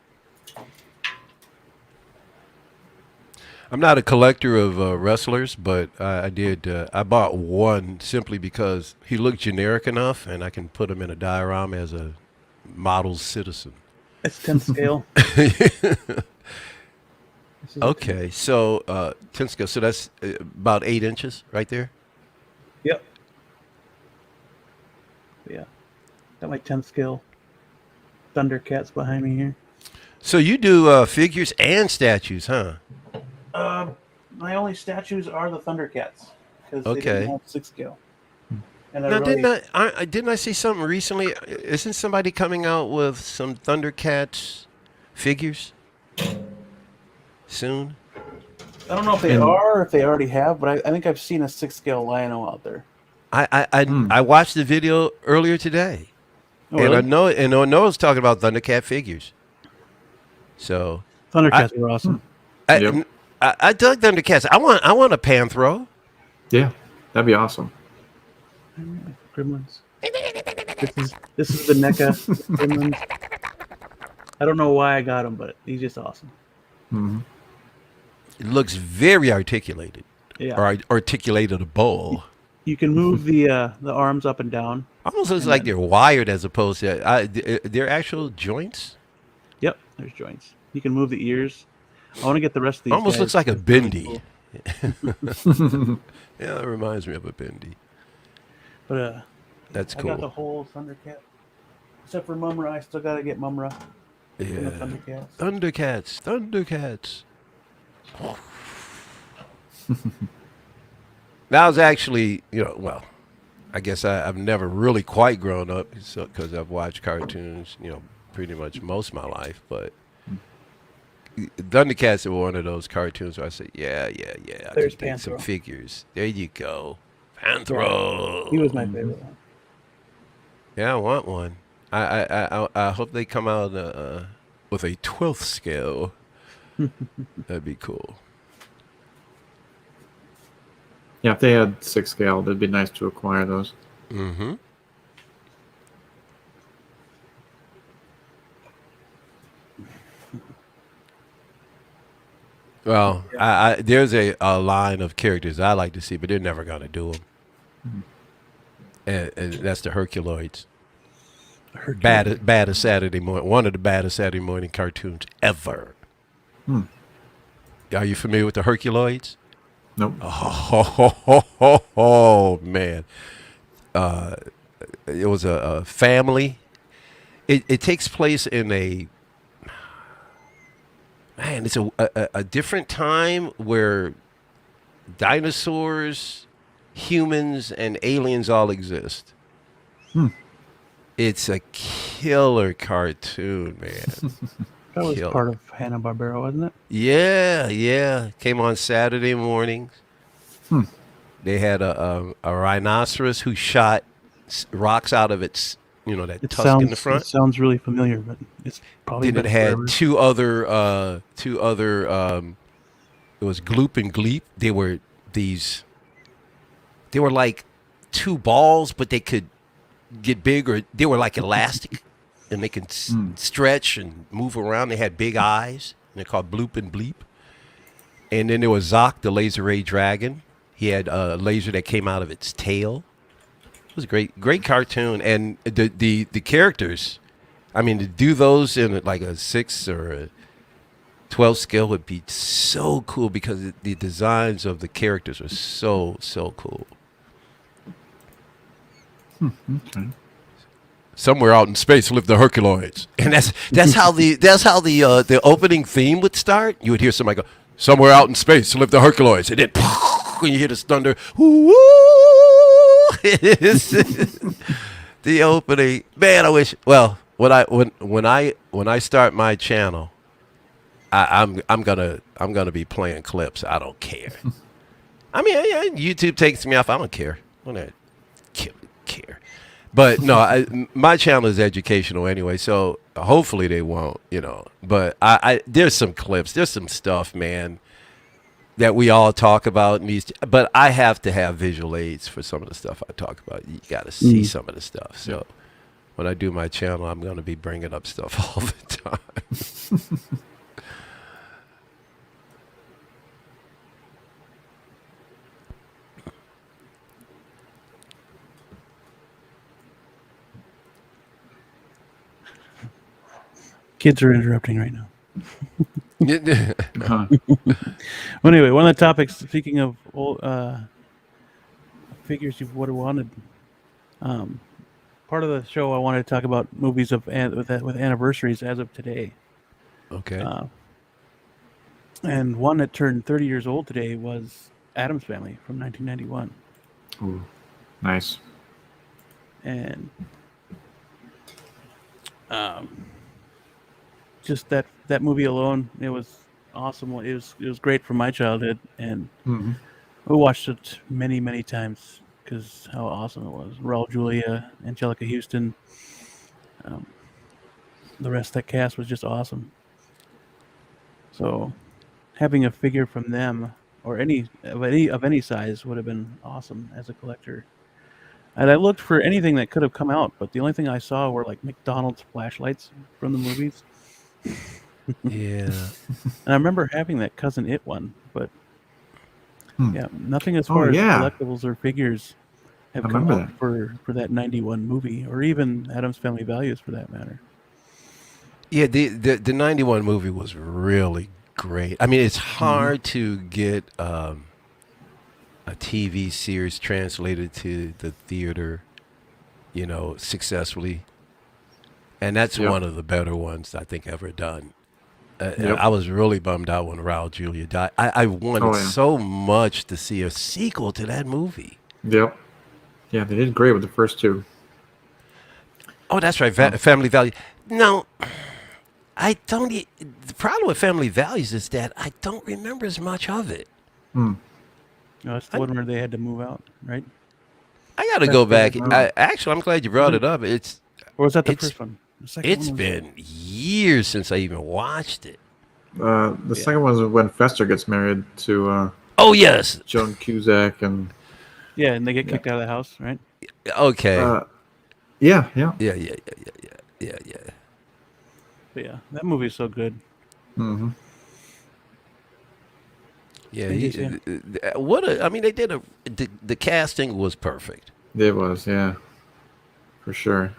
I'm not a collector of wrestlers, but I did. I bought one simply because he looked generic enough, and I can put him in a diorama as a model citizen. It's 10 scale. This is a Okay, so 10 scale. So that's about 8 inches right there. Yep. Yeah. Got my 10 scale Thundercats behind me here. So you do figures and statues, huh? My only statues are the Thundercats because they Okay. didn't have 6 scale. And I Now, really, didn't I see something recently? Isn't somebody coming out with some Thundercats figures soon? I don't know if they are or if they already have, but I think I've seen a 6 scale Lion-O out there. I watched the video earlier today, Oh, and really? I know was talking about Thundercat figures. So Thundercats are awesome. Yep. I dug Thundercats. I want a Panthro. Yeah, that'd be awesome. Gremlins. This is the NECA Gremlins. I don't know why I got him, but he's just awesome. It looks very articulated, Yeah. or articulatable. You can move the arms up and down. Almost looks like they're wired as opposed to they're actual joints. Yep, there's joints. You can move the ears. I want to get the rest of these. Almost guys. looks like a It's really bendy. cool. Yeah, that reminds me of a bendy. But That's I got the cool. whole Thundercat. Except for Mumra, I still got to get Mumra. from the Yeah. Thundercats. Thundercats. That was actually, well, I guess I've never really quite grown up because I've watched cartoons, pretty much most of my life. But Thundercats were one of those cartoons where I said, yeah, I There's can get some Panthro. figures. There you go. Panthro. He was my favorite one. Yeah, I want one. I hope they come out with a 12th scale. That'd be cool. Yeah, if they had 6 scale, it'd be nice to acquire those. Mm-hmm. Well, there's a line of characters I like to see, but they're never gonna do them. And that's the Herculoids. Baddest Saturday morning. One of the baddest Saturday morning cartoons ever. Are you familiar with the Herculoids? Nope. Oh, man. It was a family. It takes place in it's a different time where dinosaurs, humans, and aliens all exist. It's a killer cartoon, man. That was Killer. part of Hanna-Barbera, wasn't it? Yeah, yeah. Came on Saturday mornings. They had a rhinoceros who shot rocks out of its, that It tusk in the sounds front. it sounds really familiar, but it's probably Then it been had forever. two other. It was Gloop and Gleep. They were these. They were like two balls, but they could get bigger. They were like elastic, and they can stretch and move around. They had big eyes, and they're called Bloop and Bleep. And then there was Zoc, the laser ray dragon. He had a laser that came out of its tail. It was a great cartoon, and the characters. I mean, to do those in like a 6 or a 12 scale would be so cool because the designs of the characters were so cool. Okay. Somewhere out in space live the Herculoids, and that's how the opening theme would start. You would hear somebody go, "Somewhere out in space live the Herculoids," and then when you hear this thunder, woo! It's the opening. Man, I wish. Well, when I start my channel, I'm gonna be playing clips. I don't care. I mean, YouTube takes me off. I don't care. I don't care. But no, my channel is educational anyway, so hopefully they won't, But I there's some clips, there's some stuff, man, that we all talk about in these. But I have to have visual aids for some of the stuff I talk about. You got to see some of the stuff. So when I do my channel, I'm going to be bringing up stuff all the time. Kids are interrupting right now. Huh. Well, anyway, one of the topics, speaking of old figures you would have wanted, part of the show I wanted to talk about movies with anniversaries as of today. Okay. And one that turned 30 years old today was Addams Family from 1991. Ooh, nice. And just that movie alone, it was awesome. It was great from my childhood, and we watched it many times because how awesome it was. Raul Julia, Angelica Houston, the rest of that cast was just awesome. So having a figure from them or any size would have been awesome as a collector. And I looked for anything that could have come out, but the only thing I saw were like McDonald's flashlights from the movies. Yeah. And I remember having that Cousin It one, but yeah, nothing as Oh, far as yeah. collectibles or figures have I come remember out for that 91 movie, or even Addams Family Values for that matter. Yeah, the 91 movie was really great. I mean, it's hard to get a TV series translated to the theater, successfully. And that's Yep. one of the better ones I think ever done. Yep. I was really bummed out when Raul Julia died. I wanted Oh, yeah. so much to see a sequel to that movie. Yep. Yeah, they did great with the first two. Oh, that's right. Family Value. No, I don't. The problem with Family Values is that I don't remember as much of it. No, it's the one where they had to move out, right? I got to go back. Wow. Actually, I'm glad you brought it up. Or was that the It's- first one? The second It's one was- been years since I even watched it. The second one is when Fester gets married to Oh yes. Joan Cusack and Yeah, and they get kicked out of the house, right? Okay. yeah. Yeah. But yeah, that movie is so good. Mm-hmm. Yeah. Thank you, I mean, they did the casting was perfect. It was, yeah, for sure.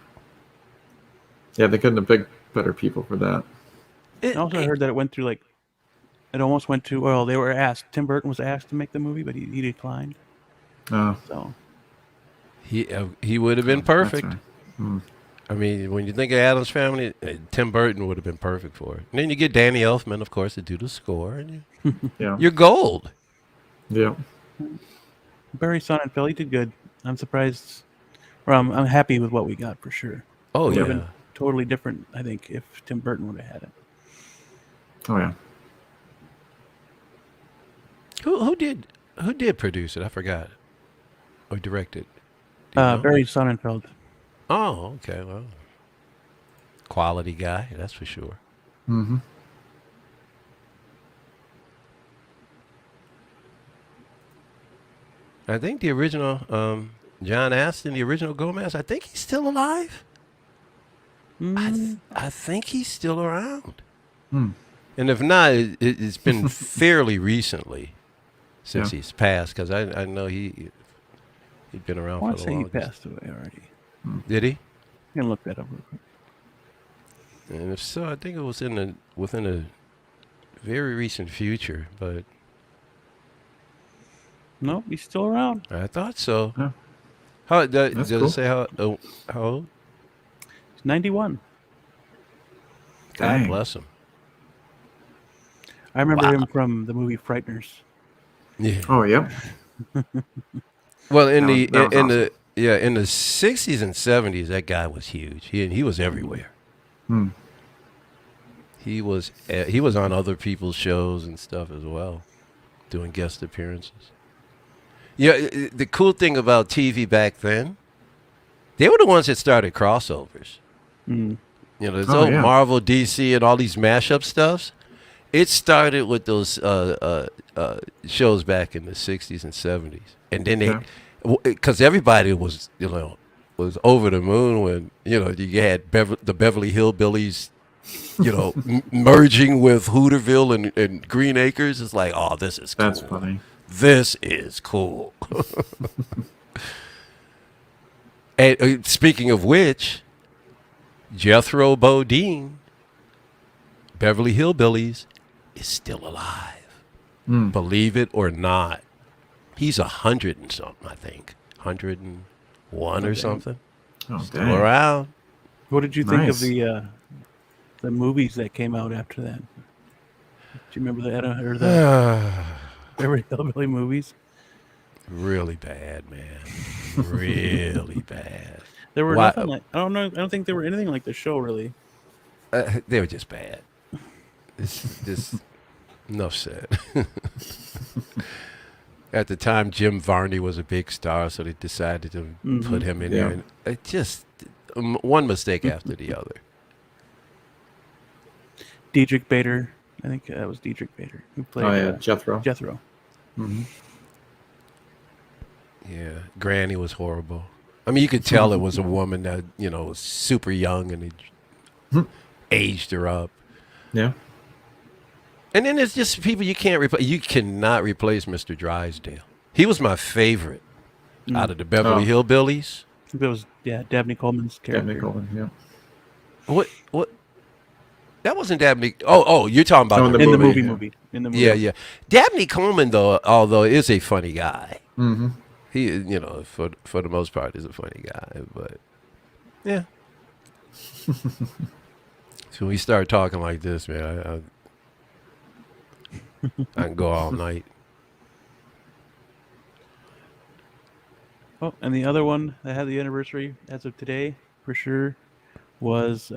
Yeah, they couldn't have picked better people for that. I also heard that it almost went to, well, they were asked, Tim Burton was asked to make the movie, but he declined. So He would have been perfect. That's right. I mean, when you think of Addams Family, Tim Burton would have been perfect for it. And then you get Danny Elfman, of course, to do the score, and Yeah. you're gold. Yeah. Barry Sonnenfeld, he did good. I'm surprised, or I'm happy with what we got for sure. Oh, It would have yeah. been totally different, I think, if Tim Burton would have had it. Oh yeah. Who did produce it? I forgot. Or directed. Do you know? Barry Sonnenfeld. Oh, okay. Well, quality guy, that's for sure. Mm-hmm. I think the original John Aston, the original Gomez, I think he's still alive. I think he's still around. Hmm. And if not, it's been fairly recently since Yeah. he's passed, because I know he'd been I around want for to the say he longest. passed away already. Did he? I'm gonna look that up real quick. And if so, I think it was within a very recent future, but Nope, he's still around. I thought so. Yeah. Does That's it cool. say how old? He's 91. God Dang. bless him. I remember Wow. him from the movie Frighteners. Yeah. Oh yeah. Well, in That was awesome. in the 60s and 70s, that guy was huge. He was everywhere. Hmm. He was on other people's shows and stuff as well, doing guest appearances. Yeah, the cool thing about TV back then, they were the ones that started crossovers. Mm. You know, there's Oh, old yeah. Marvel, DC, and all these mashup stuffs. It started with those shows back in the 60s and 70s. And then Yeah. because everybody was, was over the moon when, you had the Beverly Hillbillies, merging with Hooterville and Green Acres. It's like, oh, this is cool. That's funny. This is cool. And speaking of which, Jethro Bodine, Beverly Hillbillies, is still alive. Hmm. Believe it or not. He's 100 and something, I think. 101 or Okay. something. Oh Still dang. around. What did you think of Nice. the movies that came out after that? Do you remember that or the Beverly Hillbilly movies? Really bad, man. Really bad. There were Why- nothing like I don't know. I don't think there were anything like the show really. They were just bad. This enough said. At the time, Jim Varney was a big star, so they decided to put him in there. Yeah. And it just one mistake after the other. Diedrich Bader, I think that was Diedrich Bader who played Oh yeah, Jethro. Jethro. Hmm. Yeah, Granny was horrible. I mean, you could tell it was a woman that was super young, and it aged her up. Yeah. And then there's just people you can't replace. You cannot replace Mr. Drysdale. He was my favorite out of the Beverly Hillbillies. I think that was Dabney Coleman's character. Dabney Coleman. Yeah. What? That wasn't Dabney. Oh, you're talking about Oh, the In the movie. movie. In the movie. Yeah. Dabney Coleman, though, although is a funny guy. Mm-hmm. He, for the most part, is a funny guy. But yeah. So when we start talking like this, man, I can go all night. Oh, and the other one that had the anniversary as of today, for sure, was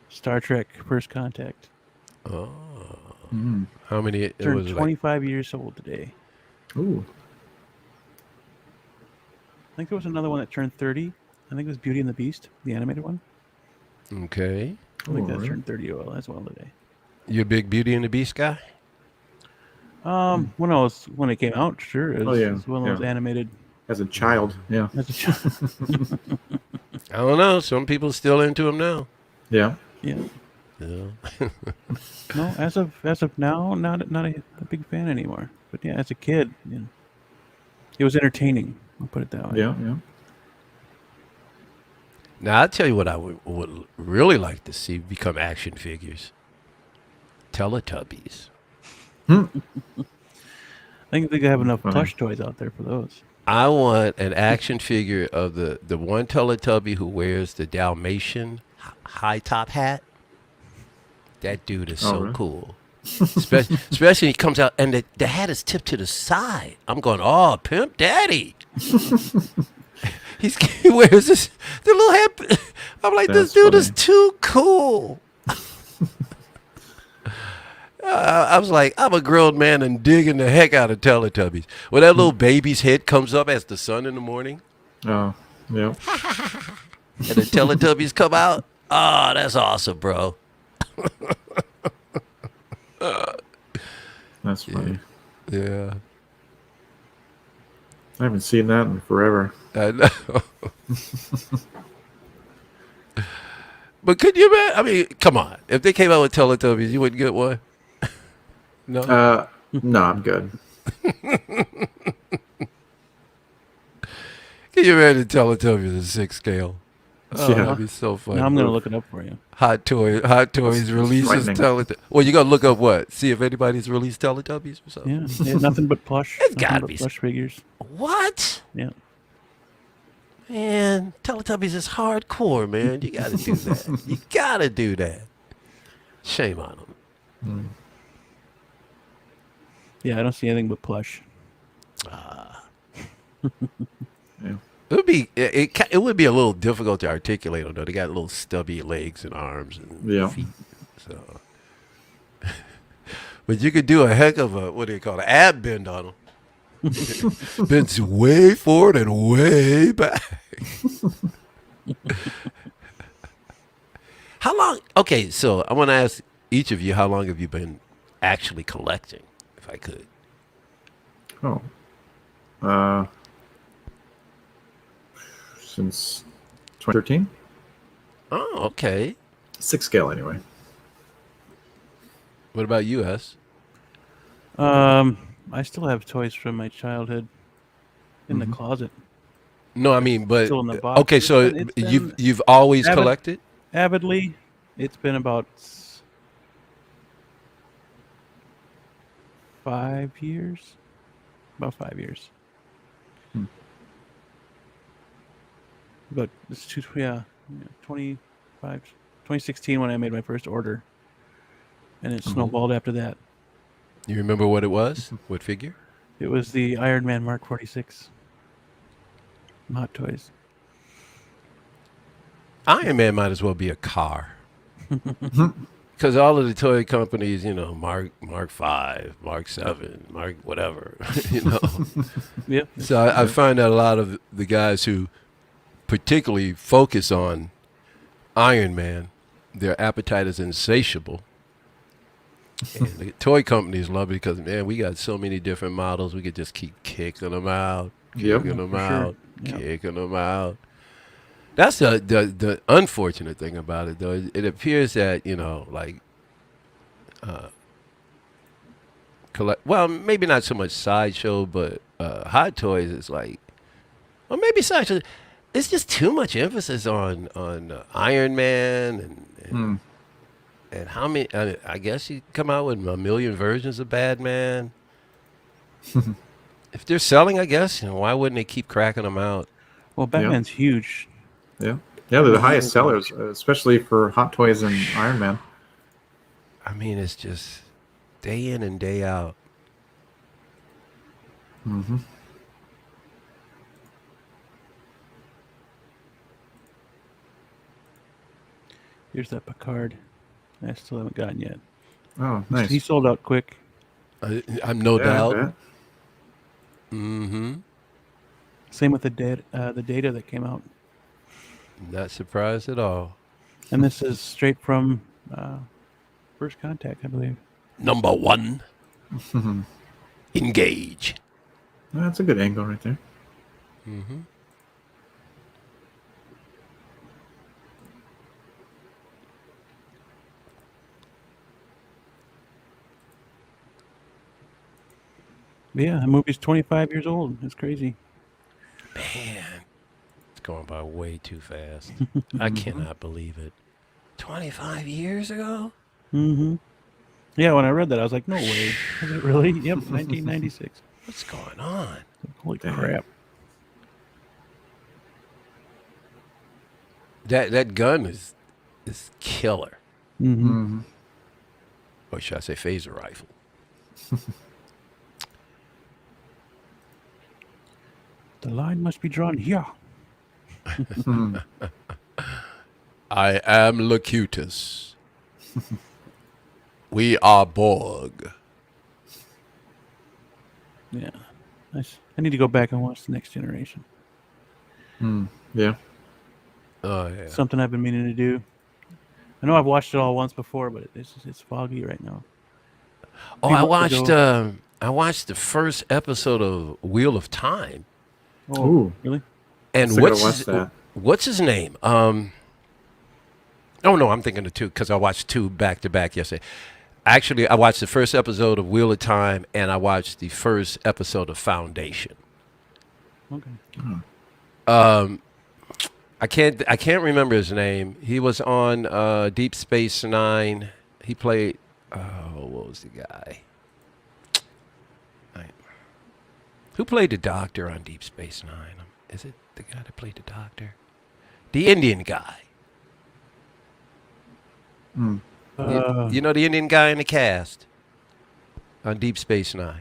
Star Trek: First Contact. Oh, Mm. how many? It Turned was 25 years old today. Ooh. I think there was another one that turned 30. I think it was Beauty and the Beast, the animated one. Okay. I think that really? turned 30 as well today. You a big Beauty and the Beast guy? When it came out, sure. It was, Oh, yeah, it's one of those yeah. animated. As a child. Yeah. As a child. I don't know. Some people still into him now. Yeah. Yeah. Yeah. No, as of now, not a big fan anymore. But yeah, as a kid, it was entertaining. I'll put it that way. Yeah. Yeah. Now I'll tell you what I would really like to see become action figures. Teletubbies. I think they have enough Funny. plush toys out there for those. I want an action figure of the one Teletubby who wears the Dalmatian high top hat. That dude is so really? cool. Especially he comes out and the hat is tipped to the side. I'm going, oh, pimp daddy. He wears the little hat. I'm like, That's this dude is funny. too cool. I was like, I'm a grown man and digging the heck out of Teletubbies. When that little baby's head comes up as the sun in the morning, Oh, yeah. and the Teletubbies come out, oh, that's awesome, bro. That's funny. Yeah, I haven't seen that in forever. I know. But could you imagine? I mean, come on. If they came out with Teletubbies, you wouldn't get one? No? No, I'm good. Can you imagine Teletubbies in 6 scale? Oh, Yeah. that'd be so funny. Now I'm gonna look it up for you. Hot Toys releases frightening. Teletubbies. Well, you gotta look up what? See if anybody's released Teletubbies or something. Yeah, nothing but plush. It's Nothing gotta but be plush figures. What? Yeah. Man, Teletubbies is hardcore, man. You gotta do that. You gotta do that. Shame on them. Yeah, I don't see anything but plush. Yeah. It would be it would be a little difficult to articulate them though. They got little stubby legs and arms and Yeah. feet. So, but you could do a heck of a what do you call it? Ab bend on them. Bends way forward and way back. How long? Okay, so I want to ask each of you, how long have you been actually collecting? If I could. Oh. Since 2013? Oh, okay. 6 scale, anyway. What about you, S? I still have toys from my childhood in the closet. No, I mean, but Still in the box. okay. So It's been you've always avid- collected. avidly. It's been about 5 years. About 5 years. But it's 2016 when I made my first order, and it snowballed after that. You remember what it was? What figure? It was the Iron Man Mark 46. Hot Toys. Iron Man might as well be a car. Because all of the toy companies, you know, Mark 5, Mark 7, Mark whatever, you know. Yep. So I find that a lot of the guys who particularly focus on Iron Man, their appetite is insatiable. And the toy companies love it because, man, we got so many different models. We could just keep kicking them out, Yep, kicking them for sure. out, Yep. kicking them out. That's the unfortunate thing about it, though. It appears that, you know, like, well, maybe not so much Sideshow, but Hot Toys is like, or maybe Sideshow. It's just too much emphasis on Iron Man and how many. I guess you come out with a million versions of Batman. If they're selling, I guess, you know, why wouldn't they keep cracking them out? Well, Batman's huge. Yeah. Yeah, they're the highest sellers, especially for Hot Toys and Iron Man. I mean, it's just day in and day out. Here's that Picard. I still haven't gotten yet. Oh, nice. He sold out quick. I'm no Yeah, I doubt. bet. Mm-hmm. Same with the data that came out. Not surprised at all. And this is straight from First Contact, I believe. Number 1. Engage. That's a good angle right there. Mm-hmm. But yeah, the movie's 25 years old. It's crazy. Man, it's going by way too fast. I cannot believe it. 25 years ago? Mm-hmm. Yeah, when I read that, I was like, no way. Is it really? Yep, 1996. What's going on? Holy Damn. crap. That gun is killer. Mm-hmm. Or should I say phaser rifle? The line must be drawn here. I am Locutus. We are Borg. Yeah. I need to go back and watch the Next Generation. Yeah. Oh yeah. Something I've been meaning to do. I know I've watched it all once before, but it's foggy right now. Oh, Few months ago. I watched the first episode of Wheel of Time. Oh, Ooh. really? And Still gotta watch that. what's his name? Oh no, I'm thinking of two because I watched two back to back yesterday. Actually, I watched the first episode of Wheel of Time and I watched the first episode of Foundation. Okay. I can't remember his name. He was on Deep Space Nine. He played what was the guy? Who played the Doctor on Deep Space Nine? Is it the guy that played the Doctor? The Indian guy. You know the Indian guy in the cast on Deep Space Nine?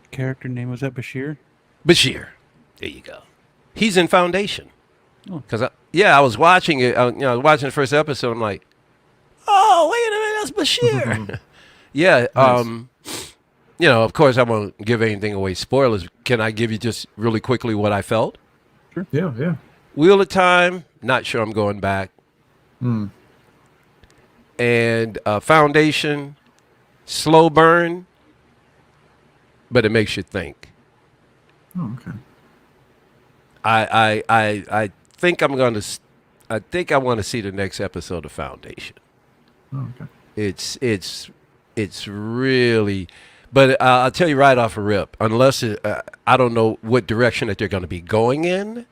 Character name, was that Bashir? Bashir. There you go. He's in Foundation. Oh. Because I was watching it. Watching the first episode. I'm like, oh, wait a minute, that's Bashir. Yeah. Nice. Of course, I won't give anything away. Spoilers. Can I give you just really quickly what I felt? Yeah, yeah. Wheel of Time. Not sure I'm going back. And Foundation. Slow burn. But it makes you think. Oh, okay. I think I'm going to. I think I want to see the next episode of Foundation. Oh, okay. It's really, but I'll tell you right off a rip. Unless I don't know what direction that they're going to be going in,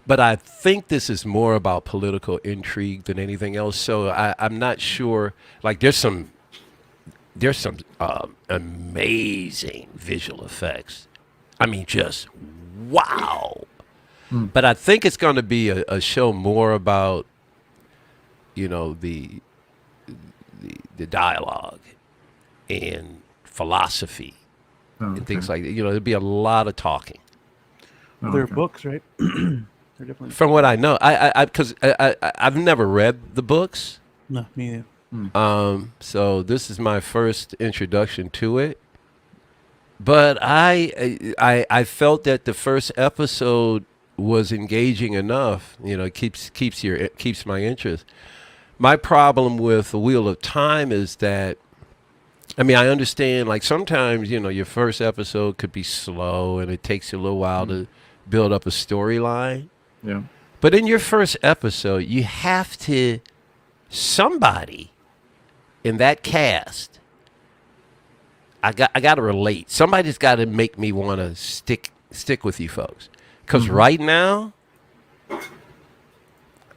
but I think this is more about political intrigue than anything else. So I'm not sure. Like there's some amazing visual effects. I mean, just wow. But I think it's going to be a show more about, the dialogue and philosophy and things like that. There'll be a lot of talking. They're books, right? They're definitely. From what I know, because I've never read the books, No, me either. so this is my first introduction to it. But I felt that the first episode was engaging enough. It keeps my interest. My problem with the Wheel of Time is that, I mean, I understand, like, sometimes, your first episode could be slow and it takes you a little while to build up a storyline. Yeah. But in your first episode, you have to, somebody in that cast, I got to relate. Somebody's got to make me want to stick with you folks. Because right now,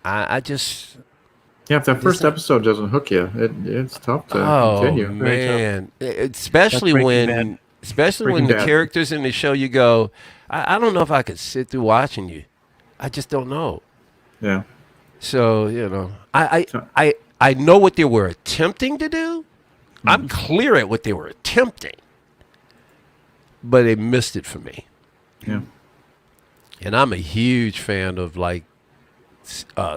I just... Yeah, if that first episode doesn't hook you, it's tough to continue. Man, especially when Breaking the Bad. characters in the show, you go, I don't know if I could sit through watching you. I just don't know. Yeah. So I know what they were attempting to do. I'm clear at what they were attempting, but they missed it for me. Yeah. And I'm a huge fan of like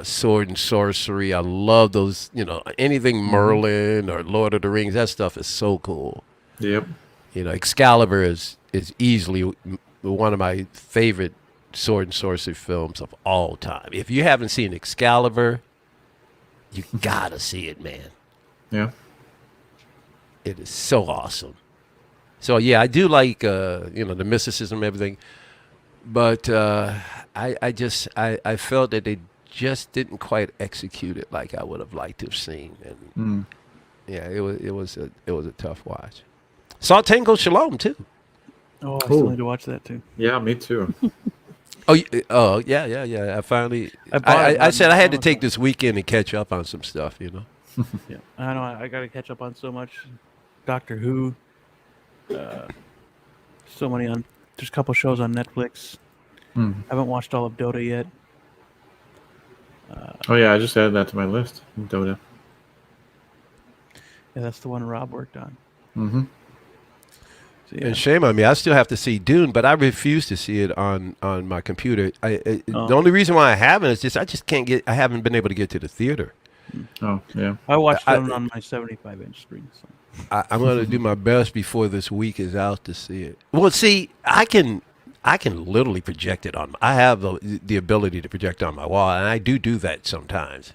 sword and sorcery. I love those, anything Merlin or Lord of the Rings. That stuff is so cool. Yep. Excalibur is easily one of my favorite sword and sorcery films of all time. If you haven't seen Excalibur, you gotta see it, man. Yeah. It is so awesome. So yeah, I do like the mysticism and everything, but I felt that they just didn't quite execute it like I would have liked to have seen, and yeah, it was a tough watch. Saw Tango Shalom too. Oh, I Cool. still need to watch that too. Yeah, me too. Oh yeah. I finally I said I had to take this weekend and catch up on some stuff. Yeah, I know. I got to catch up on so much. Doctor Who. So many on. There's a couple shows on Netflix. I haven't watched all of Dota yet. Oh yeah, I just added that to my list. Dota. Yeah, that's the one Rob worked on. Mm-hmm. So, yeah. And shame on me. I still have to see Dune, but I refuse to see it on my computer. The only reason why I haven't is I just can't get. I haven't been able to get to the theater. Oh, yeah. I watched it on my 75-inch screen. So. I'm going to do my best before this week is out to see it. Well, see, I can literally project it on. I have the ability to project on my wall, and I do that sometimes.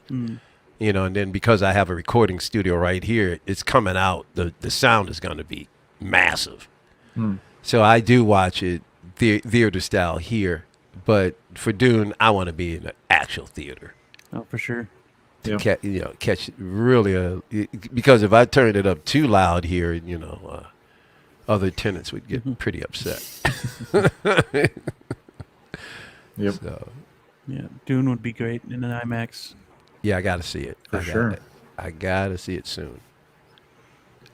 You know, and then because I have a recording studio right here, it's coming out. The sound is going to be massive. So I do watch it theater style here, but for Dune, I want to be in an actual theater. Oh, for sure. To catch really because if I turned it up too loud here, other tenants would get pretty upset. Yep. So, yeah, Dune would be great in an IMAX. Yeah, I got to see it. For sure. I got to see it soon.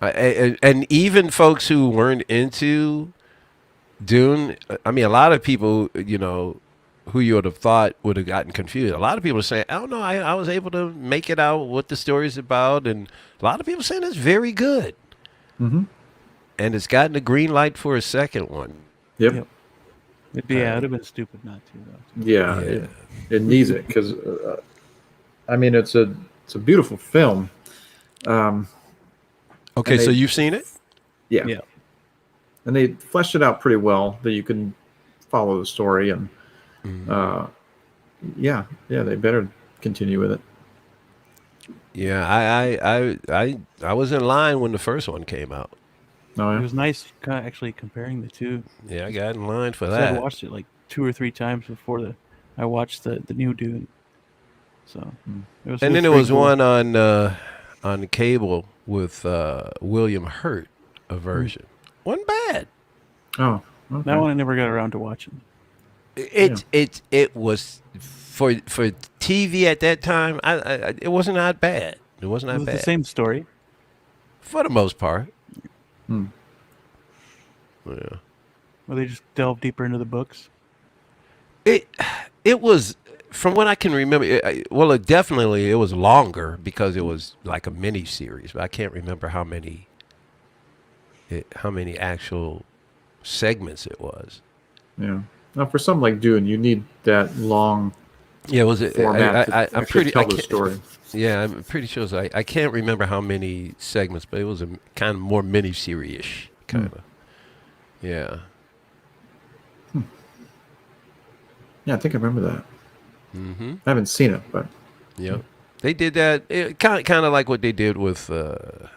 And even folks who weren't into Dune, I mean, a lot of people, who you would have thought would have gotten confused. A lot of people are saying, "Oh no, I was able to make it out what the story's about," and a lot of people saying it's very good. Mm-hmm. And it's gotten a green light for a second one. Yep. It'd have been stupid not to, though. Yeah. It needs it because, I mean, it's a beautiful film. Okay, so you've seen it? Yeah. Yeah. And they fleshed it out pretty well that you can follow the story and. They better continue with it. Yeah, I was in line when the first one came out. Oh, It yeah. was nice actually comparing the two. Yeah, I got in line for I that. watched it like 2 or 3 times before I watched the new Dune. So it was. And then there was one on cable with William Hurt, a version. Wasn't bad. Oh, okay. That one I never got around to watching. It was for TV at that time. It wasn't that bad. It wasn't that It was bad the same story. for the most part. Hmm. Yeah. Where they just delve deeper into the books. It was, from what I can remember. It was longer because it was like a mini series, but I can't remember how many actual segments it was. Yeah. Now, for something like Dune, you need that long Yeah, was it? format to I'm actually pretty. tell the story. Yeah, I'm pretty sure. I can't remember how many segments, but it was a kind of more mini series-ish kind of. Yeah. Yeah, I think I remember that. Mm-hmm. I haven't seen it, but Yeah. They did that. Kind of like what they did with that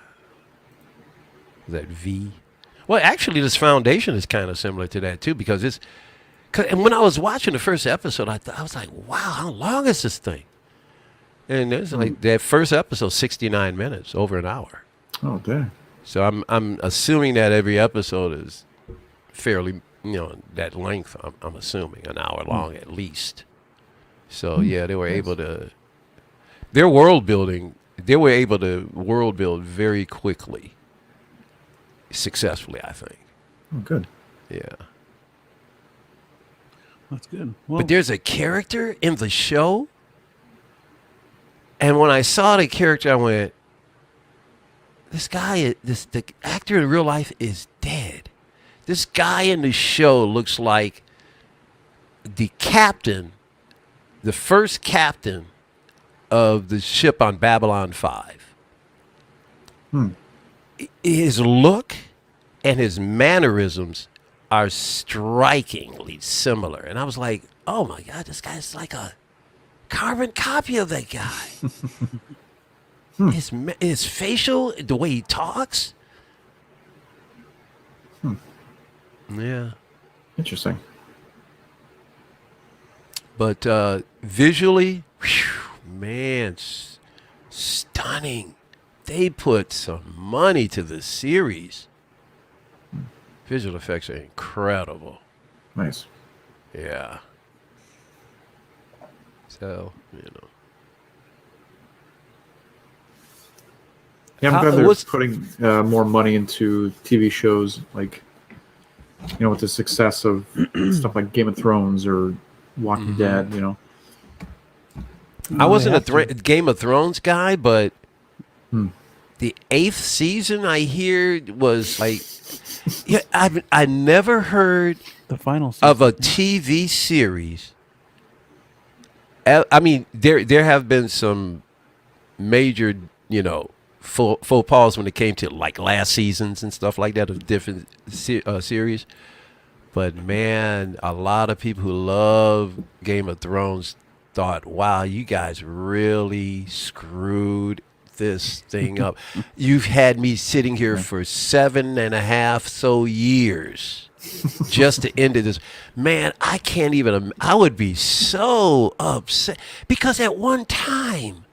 V. Well, actually, this Foundation is kind of similar to that too, because and when I was watching the first episode, I was like, wow, how long is this thing? And it's like that first episode, 69 minutes, over an hour. oh, dang. So I'm assuming that every episode is fairly, that length. I'm assuming an hour long at least. So yeah, they were able to. Their world building. They were able to world build very quickly. Successfully, I think. Oh, good. Yeah. That's good. Well, But there's a character in the show, and when I saw the character, I went, the actor in real life is dead. This guy in the show looks like the first captain of the ship on Babylon 5. His look and his mannerisms are strikingly similar. And I was like, oh my God, this guy's like a carbon copy of that guy. His facial, the way he talks. Yeah. Interesting. But visually, man, stunning. They put some money to the series. Visual effects are incredible. Nice. Yeah. So, Yeah, I'm How- glad they're what's- putting more money into TV shows, like, with the success of stuff like Game of Thrones or Walking Dead, I wasn't have a Game of Thrones guy, but the 8th season I hear was like, yeah, I never heard The final season. of a TV series. I mean, there have been some major, faux pas when it came to like last seasons and stuff like that of different series. But man, a lot of people who love Game of Thrones thought, wow, you guys really screwed this thing up. You've had me sitting here for 7.5 years just to end this. Man, I can't even, I would be so upset because at one time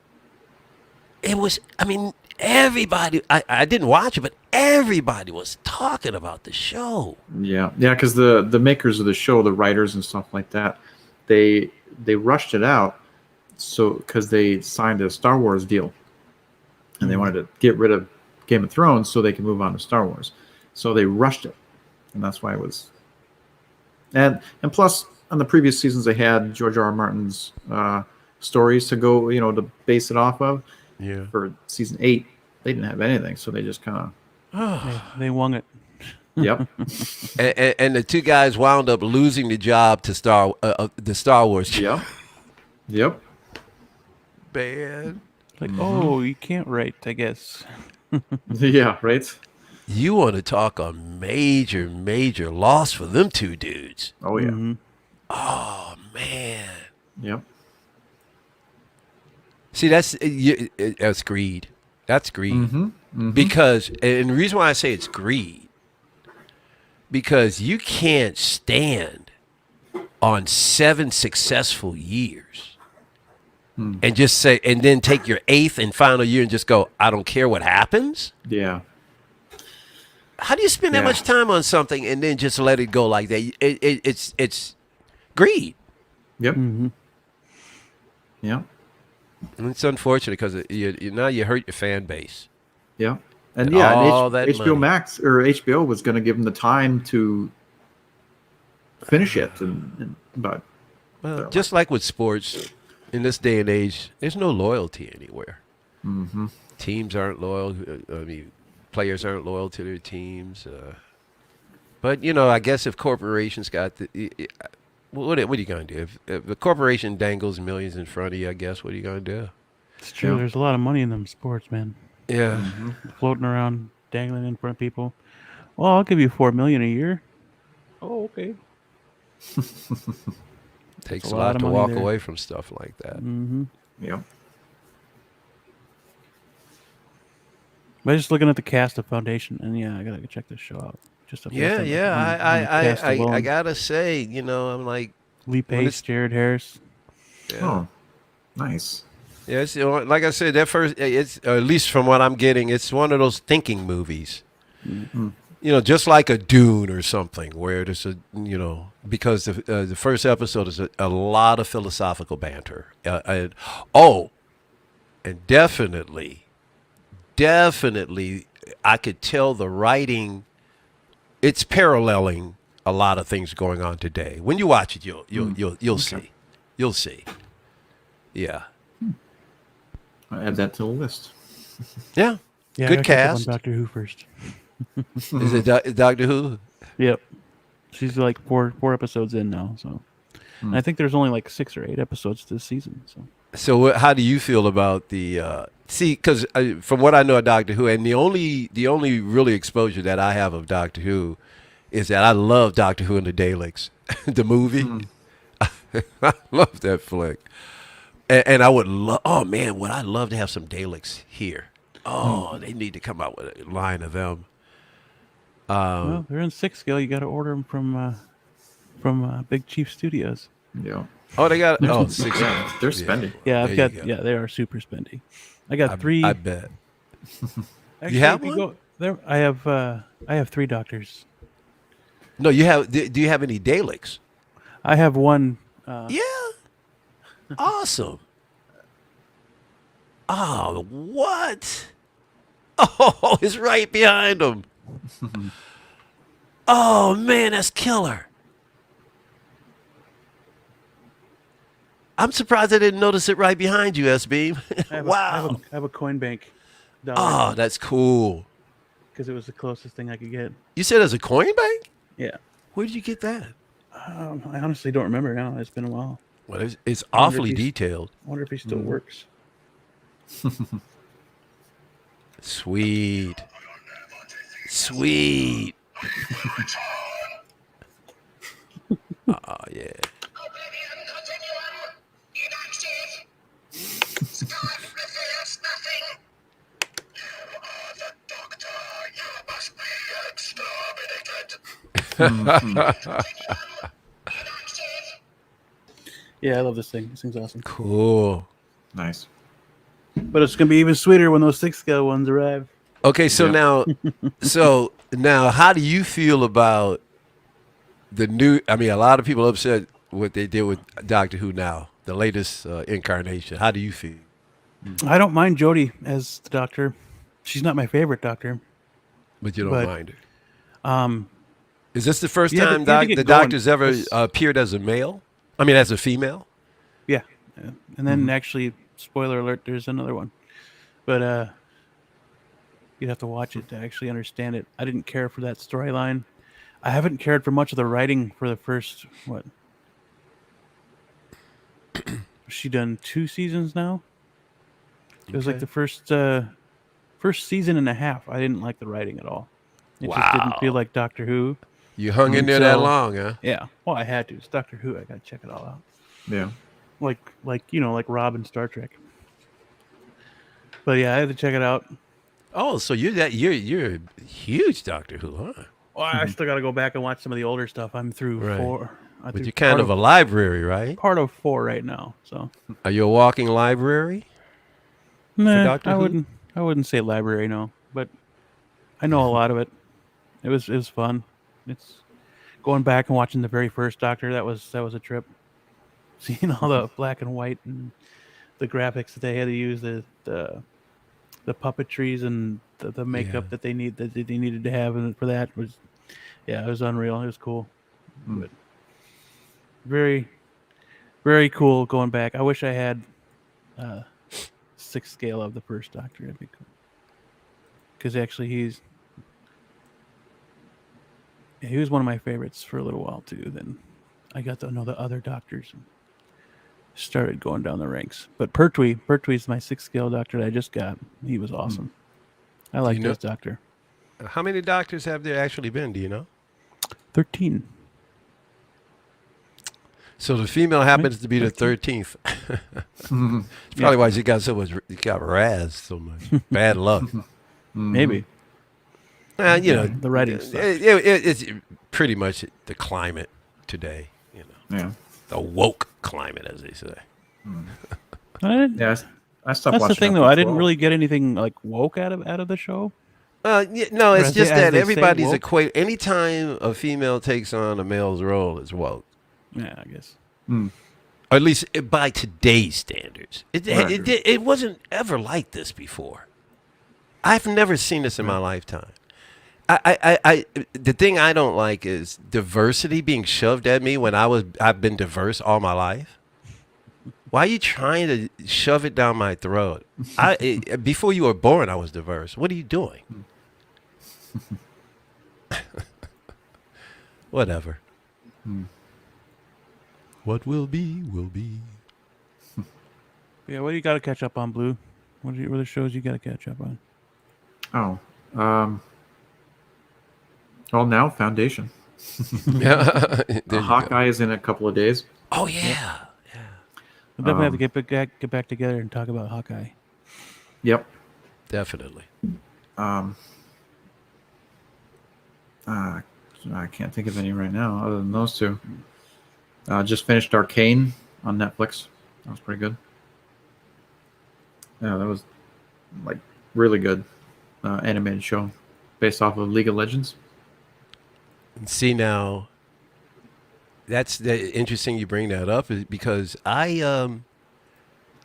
it was, I mean, everybody, I didn't watch it, but everybody was talking about the show. Yeah, because the makers of the show, the writers and stuff like that, they rushed it out, so because they signed a Star Wars deal, and they wanted to get rid of Game of Thrones so they could move on to Star Wars, so they rushed it, and that's why it was. And plus, on the previous seasons, they had George R. R. Martin's stories to go, to base it off of. Yeah. For season 8, they didn't have anything, so they just kind Yeah, they won it. of. Yep. And the two guys wound up losing the job to the Star Wars. Yep. Man, Like, oh, you can't write, I guess. Yeah. Right. you want to talk a major loss for them two dudes. Oh yeah. Mhm. Oh man. Yep. See, that's greed. That's greed. Mm-hmm. Because, and the reason why I say it's greed, because you can't stand on 7 successful years and just say, and then take your 8th and final year and just go, I don't care what happens. Yeah. How do you spend that Yeah. much time on something and then just let it go like that? It's greed. Yep. Mm-hmm. Yep. And it's unfortunate because now you hurt your fan base. Yeah. And And yeah, all and that HBO money. Max or HBO was going to give them the time to finish it, but Well, just like with sports, in this day and age, there's no loyalty anywhere. mm-hmm. Teams aren't loyal. I mean, players aren't loyal to their teams. But I guess if corporations got what are you going to do? If the corporation dangles millions in front of you, I guess what are you going to do? It's true. Yeah. There's a lot of money in them sports, man. Yeah. Floating around, dangling in front of people. Well, I'll give you $4 million a year. Oh, okay. Takes It's a a lot lot of to money walk there. away from stuff like that. Mm-hmm. Yep. But just looking at the cast of Foundation, and yeah, I gotta check this show out. Just up Yeah, there. yeah. Cast I alone. gotta say, I'm like, Lee when Pace, it's- Jared Harris. yeah. Oh, nice. Yeah, it's, like I said, that first, it's at least from what I'm getting, it's one of those thinking movies. Mm-hmm. Just like a Dune or something, where there's because the first episode is a lot of philosophical banter. And definitely, I could tell the writing. It's paralleling a lot of things going on today. When you watch it, you'll see, you'll see. Yeah. I'll add that to the list. Yeah. Yeah, I Good gotta catch up cast. on Doctor Who first. Is it Doctor Who? Yep. She's like four episodes in now, so. And I think there's only like 6 or 8 episodes this season. So. So how do you feel about the see? Because from what I know of Doctor Who, and the only really exposure that I have of Doctor Who is that I love Doctor Who and the Daleks, the movie. I love that flick, and I would love. Oh man, would I love to have some Daleks here? Oh, they need to come out with a line of them. Well, they're in 6 scale. You got to order them from Big Chief Studios. Yeah. Oh, they got 6. Yeah, they're spending. Yeah, There I've got. you go. Yeah, they are super spendy. I got 3. I bet. Actually, have if one? go there, I have 3 doctors. No, you have. Do you have any Daleks? I have one. Yeah. Awesome. Oh, what? Oh, it's right behind him. Oh, man, that's killer. I'm surprised I didn't notice it right behind you, S-Beam. I have Wow. I have a coin bank. Oh, that's cool. because it was the closest thing I could get. You said as a coin bank? Yeah. Where did you get that? I honestly don't remember now. It's been a while. Well, it's I wonder awfully if he's- detailed. I wonder if he still works. Sweet. Sweet. Oh, yeah. Oblivion Continuum inactive. Start reveals nothing. You are the Doctor. You must be exterminated. Inactive. Yeah, I love this thing. This thing's awesome. Cool. Nice. But it's gonna be even sweeter when those 6-scale ones arrive. Okay, so Yeah. now, how do you feel about the new? I mean, a lot of people are upset what they did with Doctor Who now, the latest incarnation. How do you feel? I don't mind Jodie as the Doctor. She's not my favorite Doctor. But you don't But, mind her. Is this the first you had to- time you had to get the going. Doctor's ever This- appeared as a male? I mean, as a female? Yeah. And then actually, spoiler alert, there's another one. But you'd have to watch it to actually understand it. I didn't care for that storyline. I haven't cared for much of the writing for the first what? Has she done 2 seasons now? It was like Okay. the first season and a half. I didn't like the writing at all. It just didn't feel Wow. like Doctor Who. You hung in there that So- long, huh? Yeah. Well, I had to. It's Doctor Who. I gotta check it all out. Yeah. Like like Rob in Star Trek. But yeah, I had to check it out. Oh, so you're a huge Doctor Who, huh? Well, I still got to go back and watch some of the older stuff. I'm through Right. 4. But you're kind of a library, right? part of 4 right now. So Are you a walking library? nah, Doctor Who? I wouldn't say library, no, but I know a lot of it. It was fun. It's going back and watching the very first Doctor. That was a trip. Seeing all the black and white and the graphics that they had to use, the puppetries and the makeup Yeah. that they needed to have, and for that was, yeah, it was unreal. It was cool. But very, very cool going back. I wish I had 6 scale of the first Doctor. That'd be cool. Because actually, he was one of my favorites for a little while too. Then I got to know the other Doctors and started going down the ranks. But Pertwee's my 6 scale Doctor that I just got. He was awesome. I like you know- this Doctor. How many Doctors have there actually been? Do you know? 13. So the female happens to be the 13th. It's probably why she got so much. You got razzed so much. Bad luck. Maybe. You know, the writing sucks. it's pretty much the climate today. You know, Yeah. the woke climate, as they say. Yeah. I stopped That's watching the thing, up though. to I didn't 12. really get anything like woke out of the show. No, Or it's as just they- as that they say, everybody's woke. equate. Anytime a female takes on a male's role, it's woke. Yeah, I guess. Or at least by today's standards. Right. It wasn't ever like this before. I've never seen this in my lifetime. The thing I don't like is diversity being shoved at me when I've been diverse all my life. Why are you trying to shove it down my throat? Before you were born, I was diverse. What are you doing? Whatever. What will be, will be. Yeah, what do you got to catch up on, Blue? What are the shows you got to catch up on? Oh. Well, now Foundation. Yeah. There you go. Hawkeye is in a couple of days. Oh, yeah. We'll definitely have to get back together and talk about Hawkeye. Yep. Definitely. I can't think of any right now other than those two. Just finished Arcane on Netflix. That was pretty good. Yeah, that was like really good animated show based off of League of Legends. And see now, that's interesting you bring that up is because I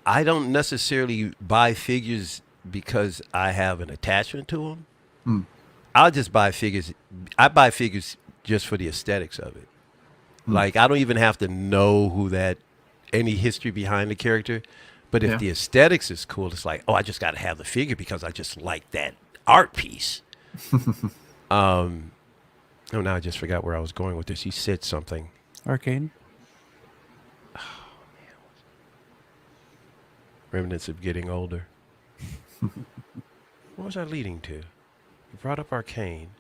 don't necessarily buy figures because I have an attachment to them. I'll just buy figures. I buy figures just for the aesthetics of it. Like I don't even have to know any history behind the character, But if Yeah. the aesthetics is cool, it's like, oh, I just got to have the figure because I just like that art piece. Oh, now I just forgot where I was going with this. You said something. Arcade. Remnants of getting older. What was I leading to? You brought up Arcane.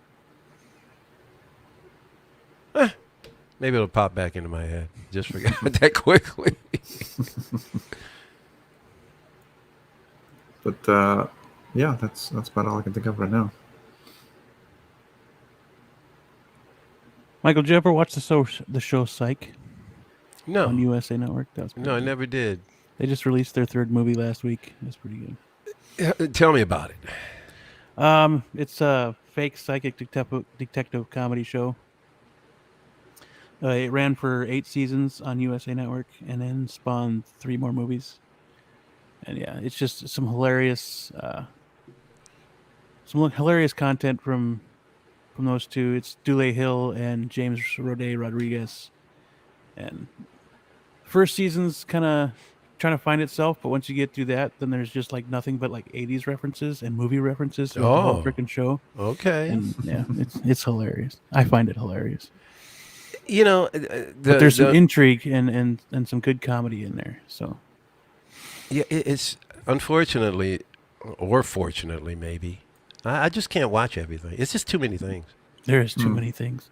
Maybe it'll pop back into my head. Just forgot that quickly. But yeah, that's about all I can think of right now. Michael, did you ever watch the show Psych No. on USA Network? That was pretty No, I good. never did. They just released their 3rd movie last week. It's pretty good. Tell me about it. It's a fake psychic detective comedy show. It ran for 8 seasons on USA Network and then spawned 3 more movies. And yeah, it's just some hilarious content from those two. It's Dule Hill and James Rode Rodriguez. And first season's kind of trying to find itself, but once you get through that, then there's just like nothing but like 80s references and movie references throughout the whole freaking show. Okay. And yeah, it's hilarious. I find it hilarious. You know, But there's some intrigue and some good comedy in there. So yeah, it's unfortunately, or fortunately, maybe. I just can't watch everything. It's just too many things. there is too many things.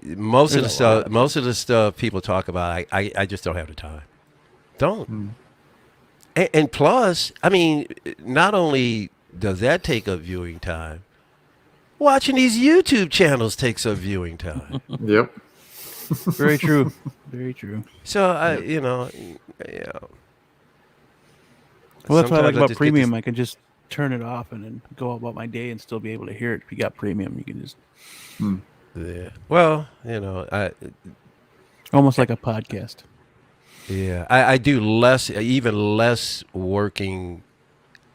Most of There's the a lot stuff, of most of the stuff people talk about, I just don't have the time. Don't. And plus, I mean, not only does that take up viewing time, watching these YouTube channels takes up viewing time. Yep. Very true. Very true. So you know, yeah. Well, that's what I like Sometimes about just get premium. I can just turn it off and then go about my day and still be able to hear it. If you got premium, you can just Yeah. Well, you know, almost like a podcast. yeah, I do even less working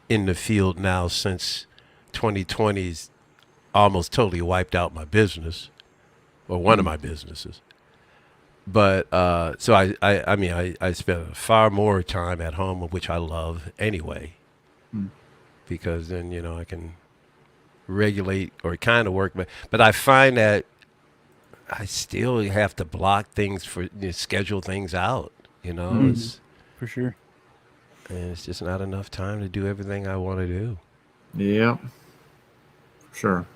in the field now since 2020's almost totally wiped out my business, or one of my businesses. But so I mean, I spend far more time at home, which I love anyway, because then, you know, I can regulate or kind of work. But I find that I still have to block things schedule things out, you know, For sure. and it's just not enough time to do everything I want to do. Yep. Sure.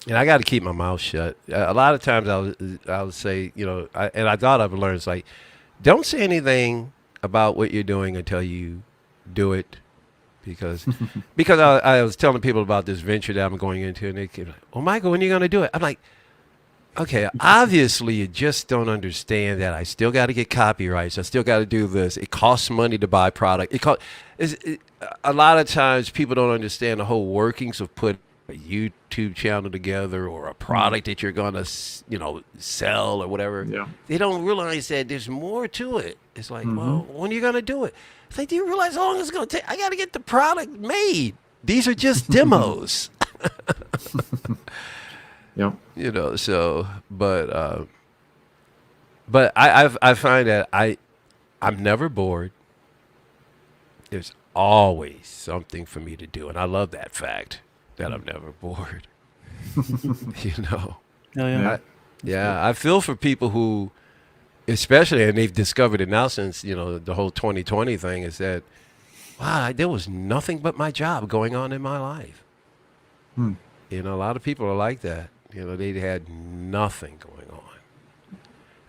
And I got to keep my mouth shut. A lot of times I'll say, you know, I thought I've learned, it's like, don't say anything about what you're doing until you do it, because I was telling people about this venture that I'm going into, and they keep like, "Oh, Michael, when are you going to do it?" I'm like, okay, obviously you just don't understand that I still got to get copyrights. I still got to do this. It costs money to buy product. A lot of times people don't understand the whole workings of putting a YouTube channel together or a product that you're going to, you know, sell or whatever. Yeah. They don't realize that there's more to it. It's like, well, when are you going to do it? It's like, do you realize how long it's going to take? I got to get the product made. These are just demos. Yep. You know, so, but I find that I'm never bored. There's always something for me to do, and I love that fact that I'm never bored. You know, Hell yeah. Yeah. I feel for people who, especially, and they've discovered it now since, you know, the whole 2020 thing, is that, wow, there was nothing but my job going on in my life. You know, a lot of people are like that. You know, they had nothing going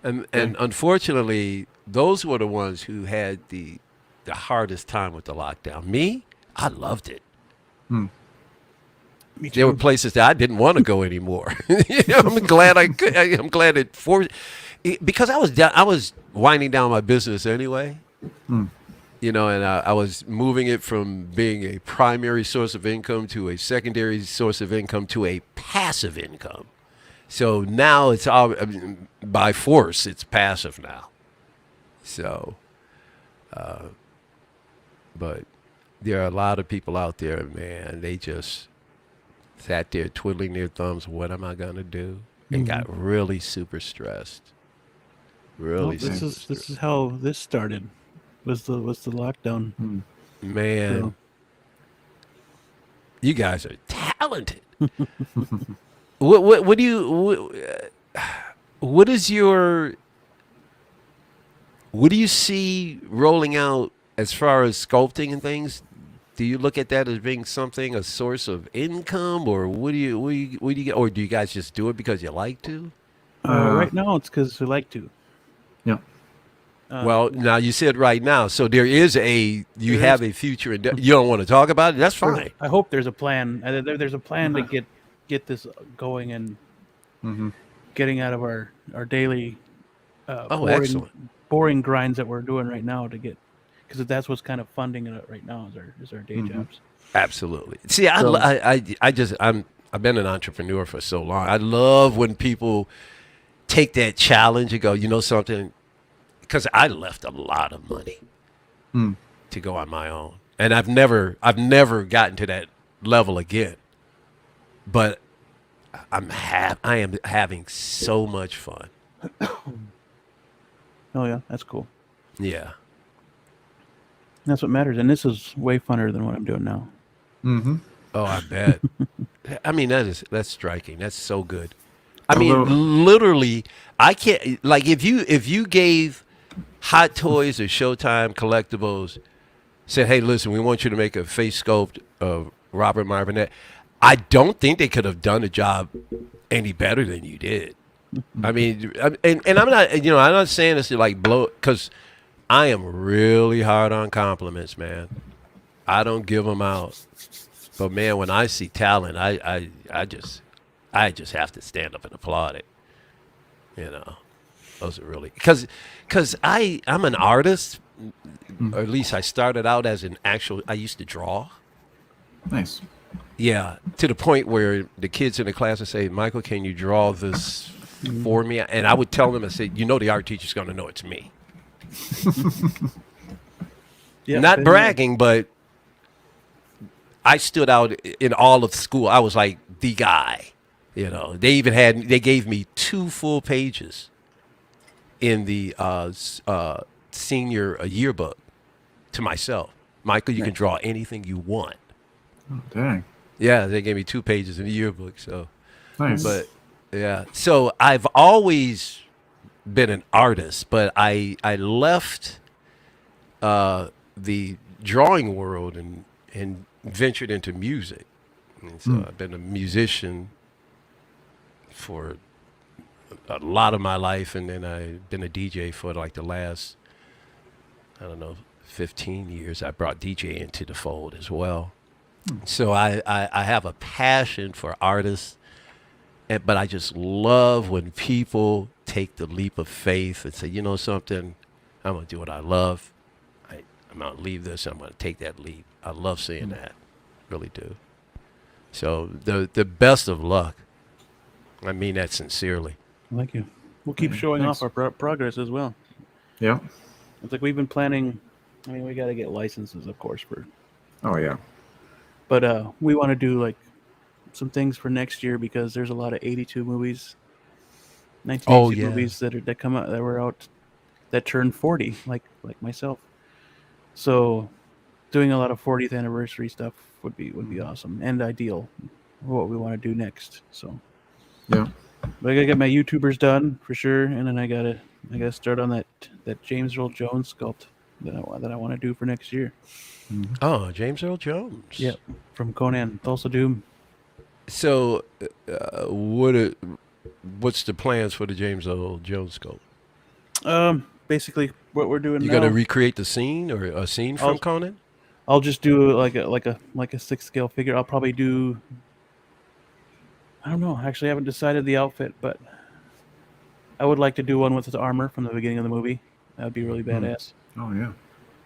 on. And unfortunately, those were the ones who had the hardest time with the lockdown. Me, I loved it. There were places that I didn't want to go anymore. You know, I'm glad I could. I'm glad because I was winding down my business anyway. You know, and I was moving it from being a primary source of income to a secondary source of income to a passive income. So now it's all, I mean, by force, it's passive now. So, but there are a lot of people out there, man, they just sat there twiddling their thumbs. What am I going to do? And got really super stressed. Really Well, super this is how this started. was the lockdown. Man, So, you guys are talented. What do you what is your what do you see rolling out as far as sculpting and things? Do you look at that as being something, a source of income, or what do you get, or do you guys just do it because you like to? right now it's because we like to. Yeah. Well, now you said right now, so there is you There have is. a future. You don't want to talk about it. That's fine. I hope there's a plan. There's a plan to get this going and getting out of our daily Excellent. boring grinds that we're doing right now to get, because that's what's kind of funding it right now is our day jobs. Absolutely. See, So- I've been an entrepreneur for so long. I love when people take that challenge and go, you know something, because I left a lot of money to go on my own, and I've never gotten to that level again. But I am having so much fun. Oh yeah, that's cool. Yeah. That's what matters, and this is way funner than what I'm doing now. Oh, I bet. I mean, that's striking. That's so good. I Although- mean, literally, I can't, like, if you gave Hot Toys or Showtime Collectibles, said, hey, listen, we want you to make a face sculpt of Robert Martinet, I don't think they could have done the job any better than you did. I mean, and I'm not, I'm not saying this to like blow, because I am really hard on compliments, man. I don't give them out. But man, when I see talent, I just have to stand up and applaud it. Those are really, because I'm an artist, or at least I started out as I used to draw. Nice. Yeah, to the point where the kids in the class would say, Michael, can you draw this for me? And I would tell them, I said, the art teacher's going to know it's me. Yeah, Not been bragging, but I stood out in all of school. I was like the guy. They gave me 2 full pages in the senior yearbook to myself. Michael, you can draw anything you want. Oh, dang. Yeah, they gave me 2 pages in the yearbook. So, Nice. but yeah, so I've always been an artist, but I left the drawing world and ventured into music. And so I've been a musician for a lot of my life, and then I've been a DJ for like the last, 15 years. I brought DJ into the fold as well. So I have a passion for artists, but I just love when people take the leap of faith and say, you know something, I'm going to do what I love. I'm going to leave this, I'm going to take that leap. I love seeing that. Really do. So the best of luck. I mean that sincerely. Thank you. We'll keep showing Thanks. off our progress as well. Yeah. It's like we've been planning. I mean, we got to get licenses, of course, Oh, yeah. but we want to do like some things for next year, because there's a lot of 82 movies, 1982 yeah. movies that come out, that were out, that turned 40, like myself. So doing a lot of 40th anniversary stuff would be awesome and ideal for what we want to do next. So Yeah. but I gotta get my YouTubers done for sure, and then I gotta start on that James Earl Jones sculpt that I want to do for next year. Oh, James Earl Jones. Yep, from Conan, Tulsa Doom. So what's the plans for the James Earl Jones sculpt? Basically what we're doing You now. gonna recreate the scene or a scene from Conan? I'll just do like a 6-scale figure. I'll probably do. I don't know. Actually, I haven't decided the outfit, but I would like to do one with his armor from the beginning of the movie. That would be really badass. Oh, yeah.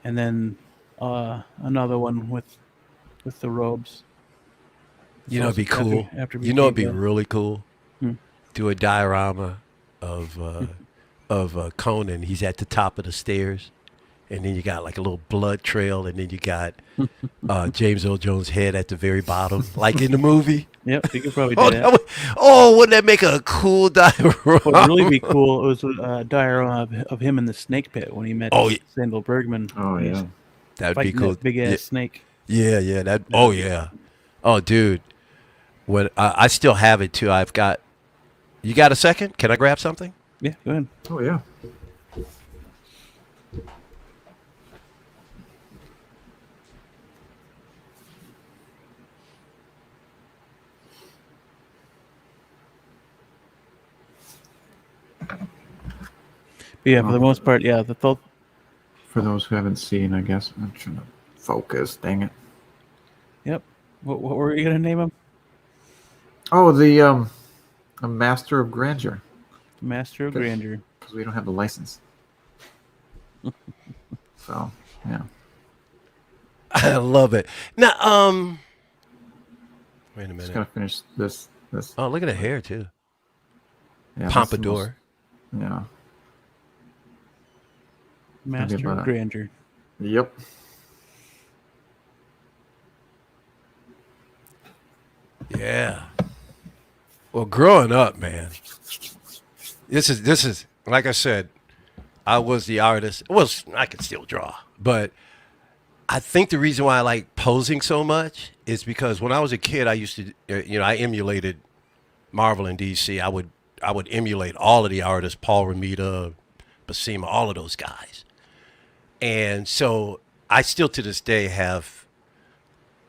And then another one with the robes. You know, it'd be cool. After we You know, it'd be came back. really cool. Do a diorama of Conan. He's at the top of the stairs, and then you got like a little blood trail, and then you got James Earl Jones' head at the very bottom, like in the movie. Yep, you could probably do Oh, that. wouldn't that make a cool diorama? What would really be cool was a diorama of him in the snake pit when he met Oh, yeah. Sandal Bergman. Oh He's yeah. That'd be fighting cool. that big ass snake. Yeah. Oh yeah. Oh, dude. When I still have it too. I've got. You got a second? Can I grab something? Yeah, go ahead. Oh yeah. But yeah, for the most part, yeah, the For those who haven't seen, I guess I'm trying to focus. Dang it. Yep. What were you gonna name him? Oh, the a Master of Grandeur, Master of Good. Grandeur. because we don't have the license. So yeah. I love it. Now, wait a Just minute. gotta finish this. Oh, look at the hair too. Yeah, that's the Pompadour. most- yeah. Master about of it. Grandeur. Yep. Yeah. Well, growing up, man, this is like I said, I was the artist. Well, I could still draw, but I think the reason why I like posing so much is because when I was a kid, I used to, I emulated Marvel and DC. I would emulate all of the artists, Paul Romita, Buscema, all of those guys, and so I still to this day have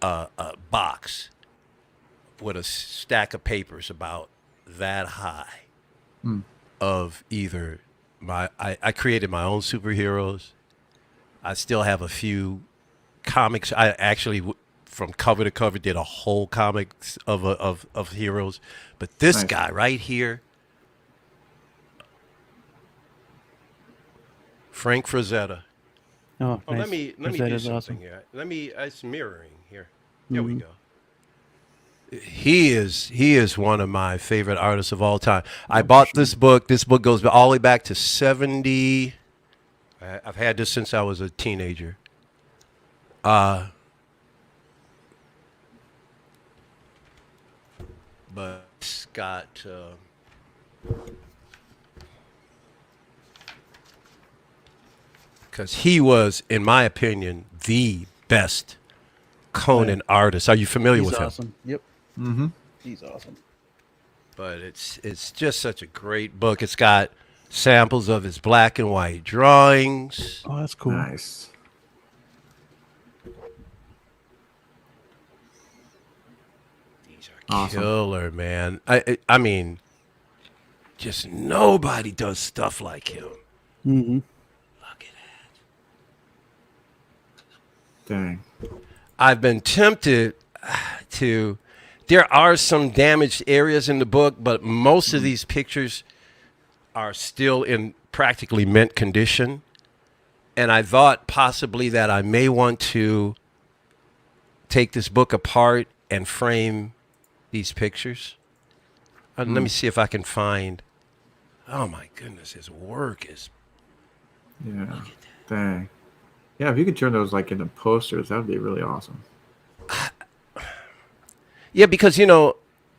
a box with a stack of papers about that high of either I created my own superheroes. I still have a few comics. I actually from cover to cover did a whole comics of heroes. But this Nice. guy right here, Frank Frazetta. Oh, Oh, nice. let me That do is something awesome. here. It's mirroring here. There we go. He is one of my favorite artists of all time. I bought this book. This book goes all the way back to 70. I've had this since I was a teenager. But it's got because he was, in my opinion, the best Conan artist. Are you familiar He's with him? awesome. Yep. Mm-hmm. He's awesome. But it's just such a great book. It's got samples of his black and white drawings. Oh, that's cool. Nice. These are Awesome. killer, man. I mean, just nobody does stuff like him. Mm-hmm. Look at that. Dang. I've been tempted to. There are some damaged areas in the book, but most of these pictures are still in practically mint condition. And I thought possibly that I may want to take this book apart and frame these pictures. Let me see if I can find. Oh my goodness, his work is. Yeah. Dang. Yeah, if you could turn those like into posters, that would be really awesome. Yeah, because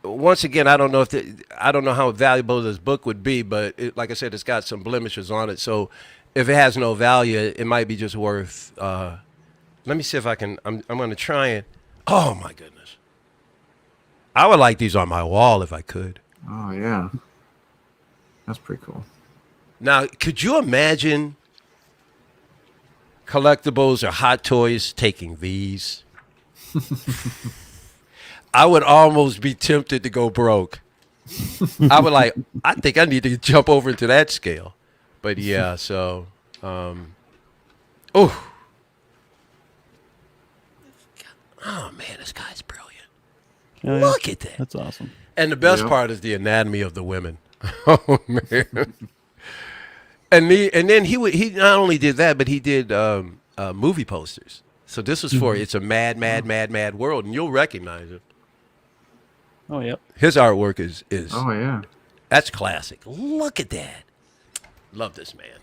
once again, I don't know how valuable this book would be, but like I said, it's got some blemishes on it. So if it has no value, it might be just worth. Let me see if I can. I'm going to try it. Oh my goodness, I would like these on my wall if I could. Oh yeah. That's pretty cool. Now, could you imagine collectibles or hot toys taking these? I would almost be tempted to go broke. I think I need to jump over into that scale. But yeah, so, oh man, this guy's brilliant. Oh, yeah. Look at that. That's awesome. And the best Yeah. part is the anatomy of the women. Oh man. And then he not only did that, but he did movie posters. So this was for It's a Mad, Mad, Mad, Mad World, and you'll recognize it. Oh, yep. His artwork is Oh yeah. that's classic. Look at that. Love this man.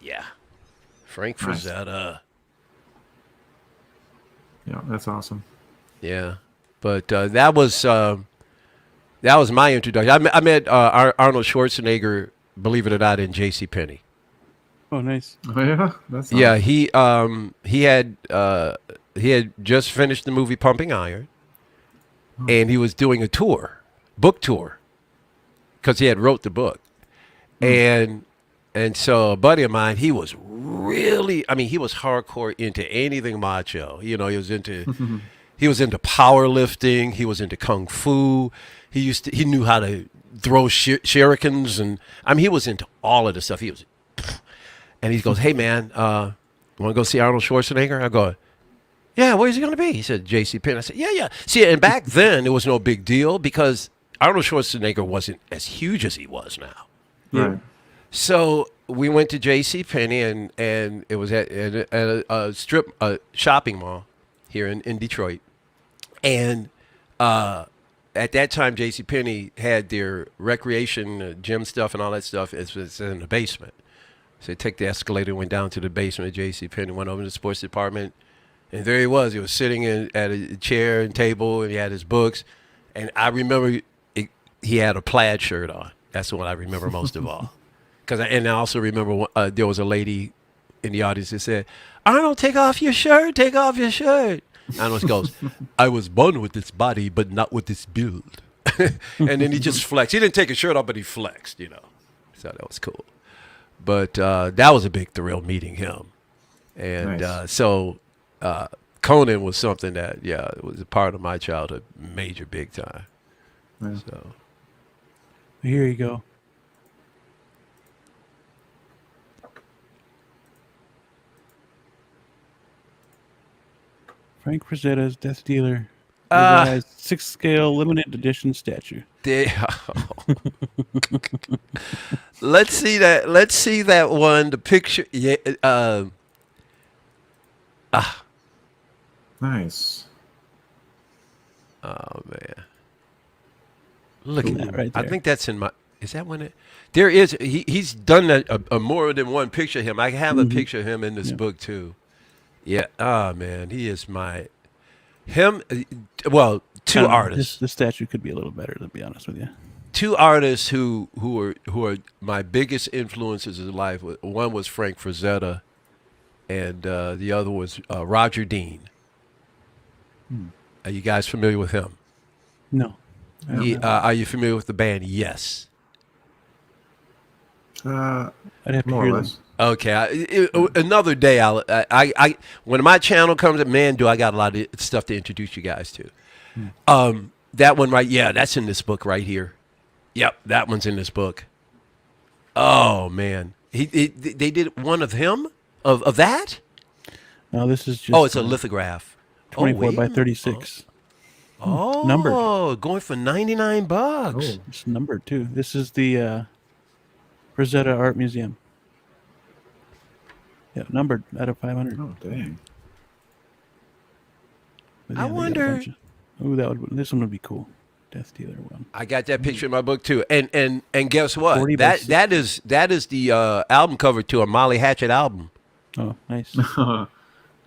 Yeah. Frank Nice. Frazetta. Yeah, that's awesome. Yeah, but that was my introduction. I met Arnold Schwarzenegger, believe it or not, in J.C. Penney. Oh, nice. Oh yeah, that's Yeah, awesome. he had just finished the movie Pumping Iron, and he was doing a book tour, because he had wrote the book, and so a buddy of mine, he was really, I mean, he was hardcore into anything macho. You know, he was into powerlifting. He was into kung fu. He knew how to throw shurikens, and I mean, he was into all of the stuff. And he goes, "Hey man, want to go see Arnold Schwarzenegger?" I go, "Yeah, where's he going to be?" He said, "J.C. Penney." I said, "Yeah." See, and back then it was no big deal because Arnold Schwarzenegger wasn't as huge as he was now. Right. So we went to J.C. Penney, and it was at a shopping mall here in Detroit. And at that time, J.C. Penney had their recreation gym stuff and all that stuff. It's in the basement. So they took the escalator, went down to the basement of J.C. Penney, went over to the sports department, and there he was. He was sitting at a chair and table, and he had his books. And I remember he had a plaid shirt on. That's the one I remember most of all. And I also remember there was a lady in the audience that said, "Arnold, take off your shirt, take off your shirt." Arnold goes, "I was born with this body, but not with this build." And then he just flexed. He didn't take his shirt off, but he flexed, you know. So that was cool. But that was a big thrill meeting him. And Nice. so Conan was something that, it was a part of my childhood, major, big time. Yeah. So Here you go. Frank Frazetta's Death Dealer. Revised 6-scale limited edition statue. Let's see that. Let's see that one. The picture. Yeah. Nice. Oh man. Look Ooh, at that. right I there. think that's in my. Is that one? There is. He's done a more than one picture of him. I have a picture of him in this book too. Yeah. Oh man, he is my. Him. Well, two artists. The statue could be a little better, to be honest with you. Two artists who are my biggest influences in life. One was Frank Frazetta, and the other was Roger Dean. Are you guys familiar with him? No. Are you familiar with the band? Yes. I'd have to More hear or them. less. Okay. Another day, I when my channel comes up, man, do I got a lot of stuff to introduce you guys to. That one right, yeah, that's in this book right here. Yep, that one's in this book. Oh man, they did one of him of that. No, this is just. Oh, it's a lithograph. 24 by wait a 36. Oh, numbered. Going for $99. Oh. It's numbered too. This is the Frazetta Art Museum. Yeah, numbered out of 500. Oh, dang. But I they got a wonder- bunch of- this one would be cool. Death Dealer one. I got that picture in my book too, and guess what? 40 by That is the album cover to a Molly Hatchet album. Oh, nice. That's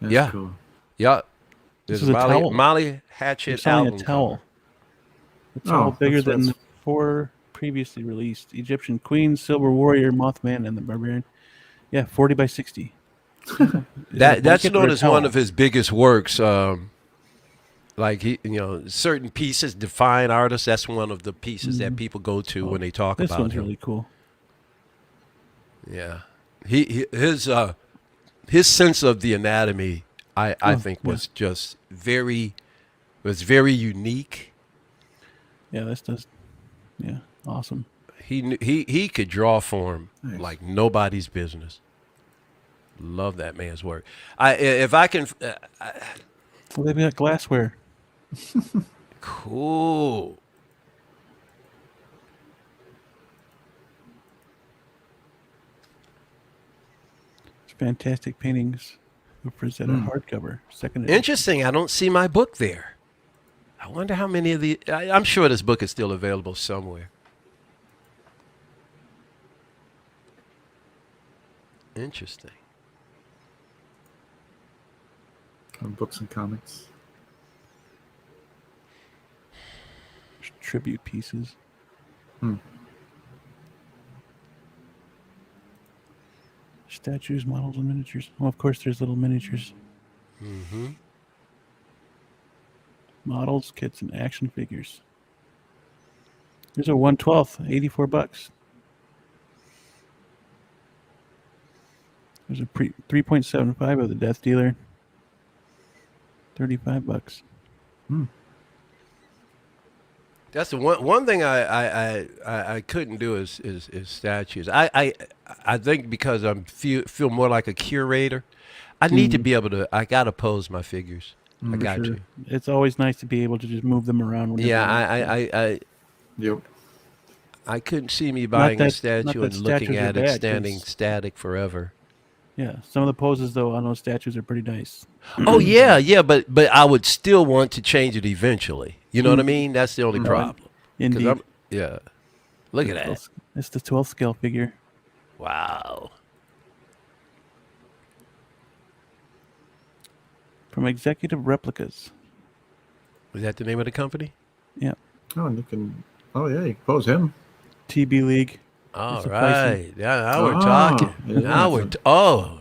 Yeah. cool. Yep. This There's is a towel. Molly Hatchet You're selling album a towel. cover. A towel bigger that's- than the 4 previously released: Egyptian Queen, Silver Warrior, Mothman, and the Barbarian. Yeah, 40 by 60. Is it a That's blanket or known a as one towel? of his biggest works. Like certain pieces define artists. That's one of the pieces that people go to when they talk This about one's him. really cool. Yeah, his sense of the anatomy, I think, was just very unique. Yeah, this does. Yeah, awesome. He could draw form Nice. like nobody's business. Love that man's work. If I can, Well, they've got glassware. cool. It's fantastic paintings of Frazetta hardcover. Second edition. Interesting. I don't see my book there. I wonder how many of the. I'm sure this book is still available somewhere. Interesting. Books and comics. Tribute pieces. Statues, models, and miniatures. Well, of course, there's little miniatures. Mm-hmm. Models, kits, and action figures. There's a 1/12, $84. There's a 3.75 of the Death Dealer, $35. That's the one thing I couldn't do is statues. I think because I'm feel more like a curator. I need to be able to. I gotta pose my figures. I For got sure. you. It's always nice to be able to just move them around. whenever Yeah, you want. Yep. I couldn't see me buying a not statue that and looking statues are at it bad, standing 'cause- static forever. Yeah, some of the poses though on those statues are pretty nice. Oh yeah, but I would still want to change it eventually. You know what I mean? That's the only problem. 'Cause Indeed. yeah. Look at that. It's the 12th scale figure. Wow. From Executive Replicas. Was that the name of the company? Yeah. Oh, and you can. Oh yeah, you can pose him. TB League. All It's a right. Yeah, now we're Oh, talking. yeah, Now it's we're a- oh.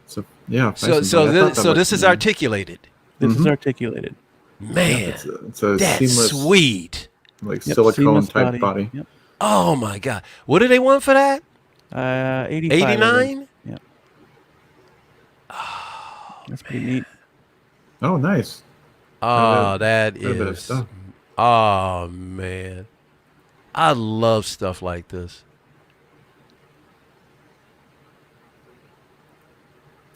So yeah. So nice and so big. I this thought that so was- this is articulated. This is articulated. Man, It's a that's seamless, sweet. like Yep, silicone seamless type body. Yep. Oh my God. What do they want for that? 85. I think. 89? Yeah. That's pretty neat. Oh, nice. Oh, that Quite a bit of is. stuff. Oh man, I love stuff like this.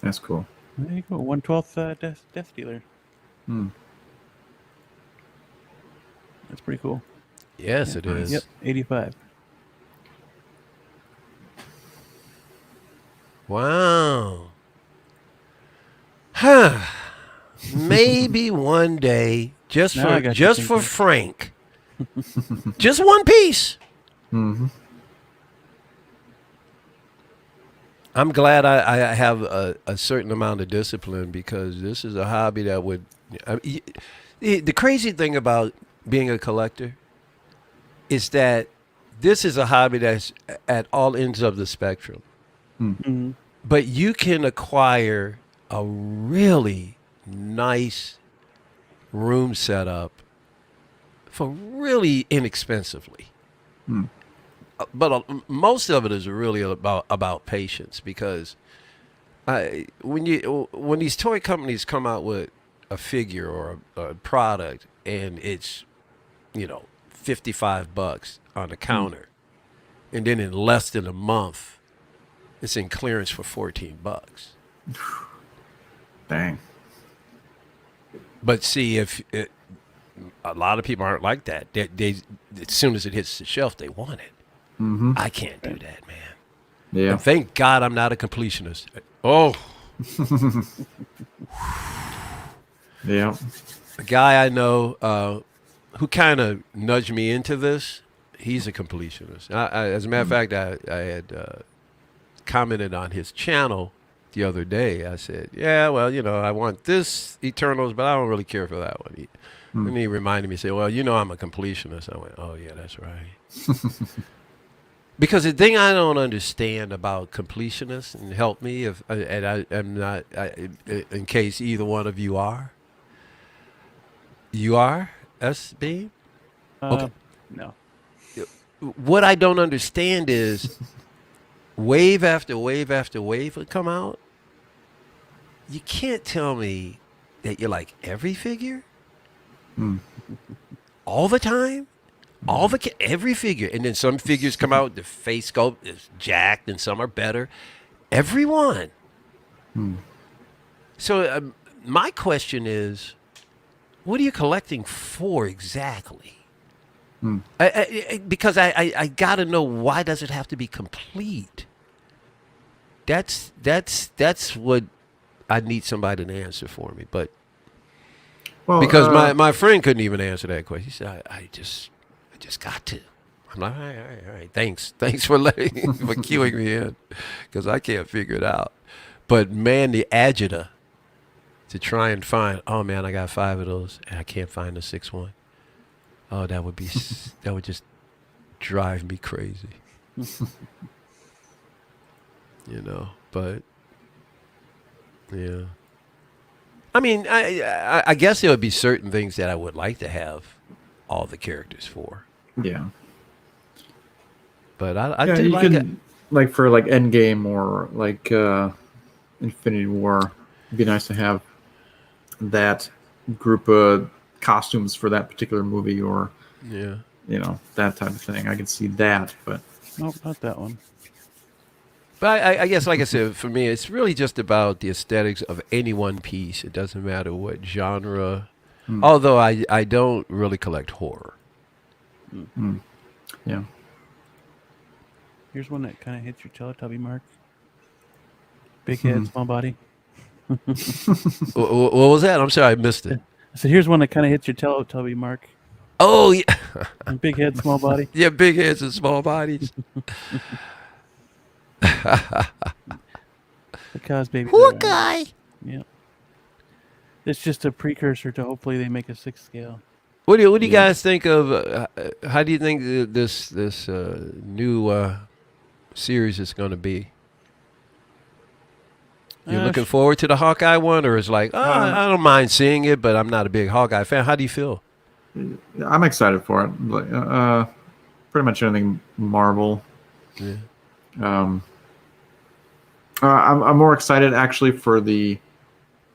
That's cool. There you go. 1/12 Death Dealer. That's pretty cool. Yes, it is. Yep. 85. Wow. Huh. Maybe one day, just Now I for got you just for thinking. Frank, just one piece. Mm-hmm. I'm glad I have a certain amount of discipline because this is a hobby that would. The crazy thing about being a collector is that this is a hobby that's at all ends of the spectrum. Mhm. But you can acquire a really nice room setup for really inexpensively. But most of it is really about patience because when these toy companies come out with a figure or a product and it's $55 on the counter, and then in less than a month it's in clearance for $14. Dang. But see, a lot of people aren't like that. They as soon as it hits the shelf, they want it. Mm-hmm. I can't do that, man. Yeah. And thank God I'm not a completionist. Oh, Yeah. a guy I know who kind of nudged me into this, he's a completionist. As a matter of fact, I had commented on his channel the other day. I said, yeah, well, I want this Eternals, but I don't really care for that one. And he reminded me, say, well, I'm a completionist. I went, oh, yeah, that's right. Because the thing I don't understand about completionists, and help me if I'm not, in case either one of you are. You are, SB? Okay. No. What I don't understand is wave after wave after wave would come out. You can't tell me that you like every figure all the time, every figure, and then some figures come out. The face sculpt is jacked, and some are better. Every one. So my question is, what are you collecting for exactly? Because I got to know, why does it have to be complete? That's what I need somebody to answer for me. But Well, because my friend couldn't even answer that question. He said, I just got to. I'm like, all right. Thanks for for queuing me in, because I can't figure it out. But man, the agita to try and find. Oh man, I got 5 of those, and I can't find the 6th one. Oh, that would be that would just drive me crazy. But yeah. I mean, I guess there would be certain things that I would like to have all the characters for. Yeah. But I Yeah, do you like it. can, like for like Endgame or like Infinity War, it'd be nice to have that group of costumes for that particular movie, or Yeah. that type of thing. I can see that, but Nope, not that one. But I guess, like I said, for me, it's really just about the aesthetics of any one piece. It doesn't matter what genre. Although I don't really collect horror. yeah. Here's one that kind of hits your Teletubby mark. Big head, small body. What was that? I'm sorry, I missed it. I said, here's one that kind of hits your Teletubby mark. Oh, yeah. Big head, small body. Yeah, big heads and small bodies. The Cos baby. Hawkeye. Yeah. It's just a precursor to hopefully they make a 6th scale. What do you guys think of? How do you think this new series is going to be? You looking forward to the Hawkeye one, or is like, I don't mind seeing it, but I'm not a big Hawkeye fan. How do you feel? I'm excited for it. Like, pretty much anything Marvel. Yeah. I'm more excited actually for the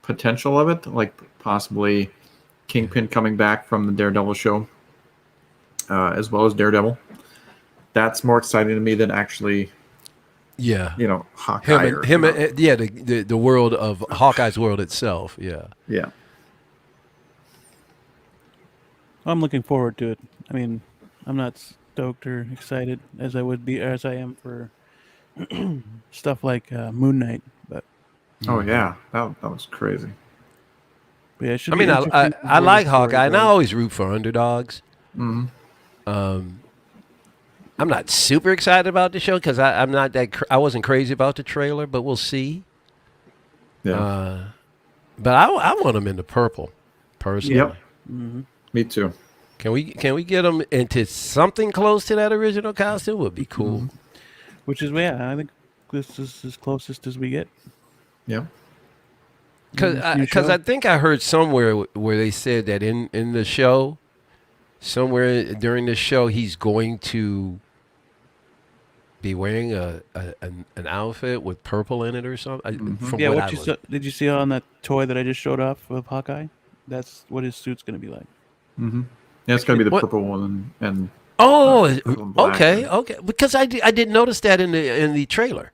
potential of it, like possibly Kingpin coming back from the Daredevil show, as well as Daredevil. That's more exciting to me than actually, Yeah. Hawkeye. The world of Hawkeye's world itself. Yeah. Yeah. I'm looking forward to it. I mean, I'm not stoked or excited as I am for stuff like Moon Knight, but Oh yeah, that was crazy. yeah, it should I be mean, interesting I to see where like the story Hawkeye, and I goes. always root for underdogs. Mm-hmm. I'm not super excited about the show because I'm not that. I wasn't crazy about the trailer, but we'll see. Yeah. But I want them into purple, personally. Yep. Mm-hmm. Me too. Can we get them into something close to that original costume? Would be cool. Which is, yeah, I think this is as closest as we get. Yep. Because I think I heard somewhere where they said that in the show, somewhere during the show, he's going to be wearing an outfit with purple in it or something. From Yeah, what did you see on that toy that I just showed off of Hawkeye? That's what his suit's going to be like. Mm-hmm. Yeah, it's gonna be the What? purple one and Oh, purple and black. okay. Because I didn't notice that in the trailer.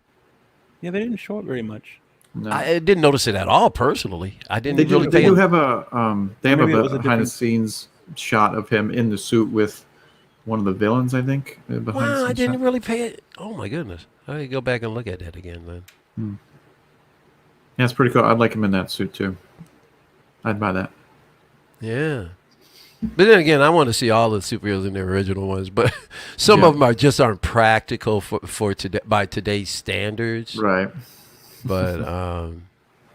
Yeah, they didn't show it very much. No. I didn't notice it at all personally. I didn't really They pay. do have a they have Maybe it was a a behind the different- scenes shot of him in the suit with one of the villains, I think. Behind the Wow, I scenes didn't shot. really pay it. Oh my goodness! I need to go back and look at that again then. Yeah, it's pretty cool. I'd like him in that suit too. I'd buy that. Yeah. But then again, I want to see all the superheroes in the original ones, but some of them aren't practical for today by today's standards. Right. But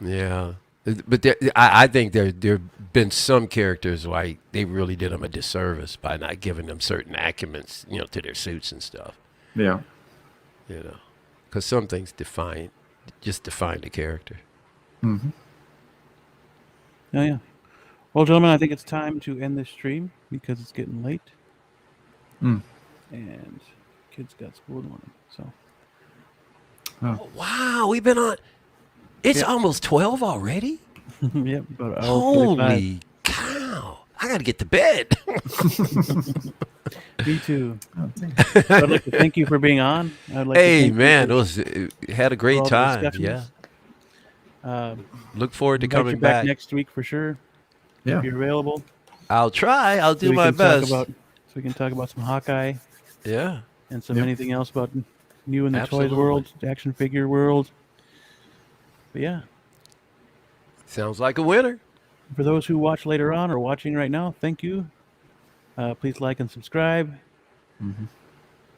yeah. But I think there have been some characters like they really did them a disservice by not giving them certain acumens, to their suits and stuff. Yeah. Because some things define the character. Mm-hmm. Oh, yeah. Well, gentlemen, I think it's time to end this stream because it's getting late. Mm. And kids got school in the morning. So, Oh, wow, we've been on. It's Yeah. almost 12 already. yep. About an hour 45. Holy cow! I got to get to bed. Me too. Oh, dang. I'd like to thank you for being on. I'd like to Hey thank you man, for had a great all the time. discussions. Yeah, look forward to invite coming you back back. next week for sure. Yeah. If you're available. I'll try. I'll do we my can talk best. so we can talk about some Hawkeye Yeah. and some Yep. anything else about new in the Absolutely. toys world, the action figure world. But yeah, Sounds like a winner. for those who watch later on or watching right now, thank you. Please like and subscribe. Mm-hmm.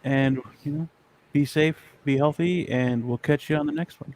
And, be safe, be healthy, and we'll catch you on the next one.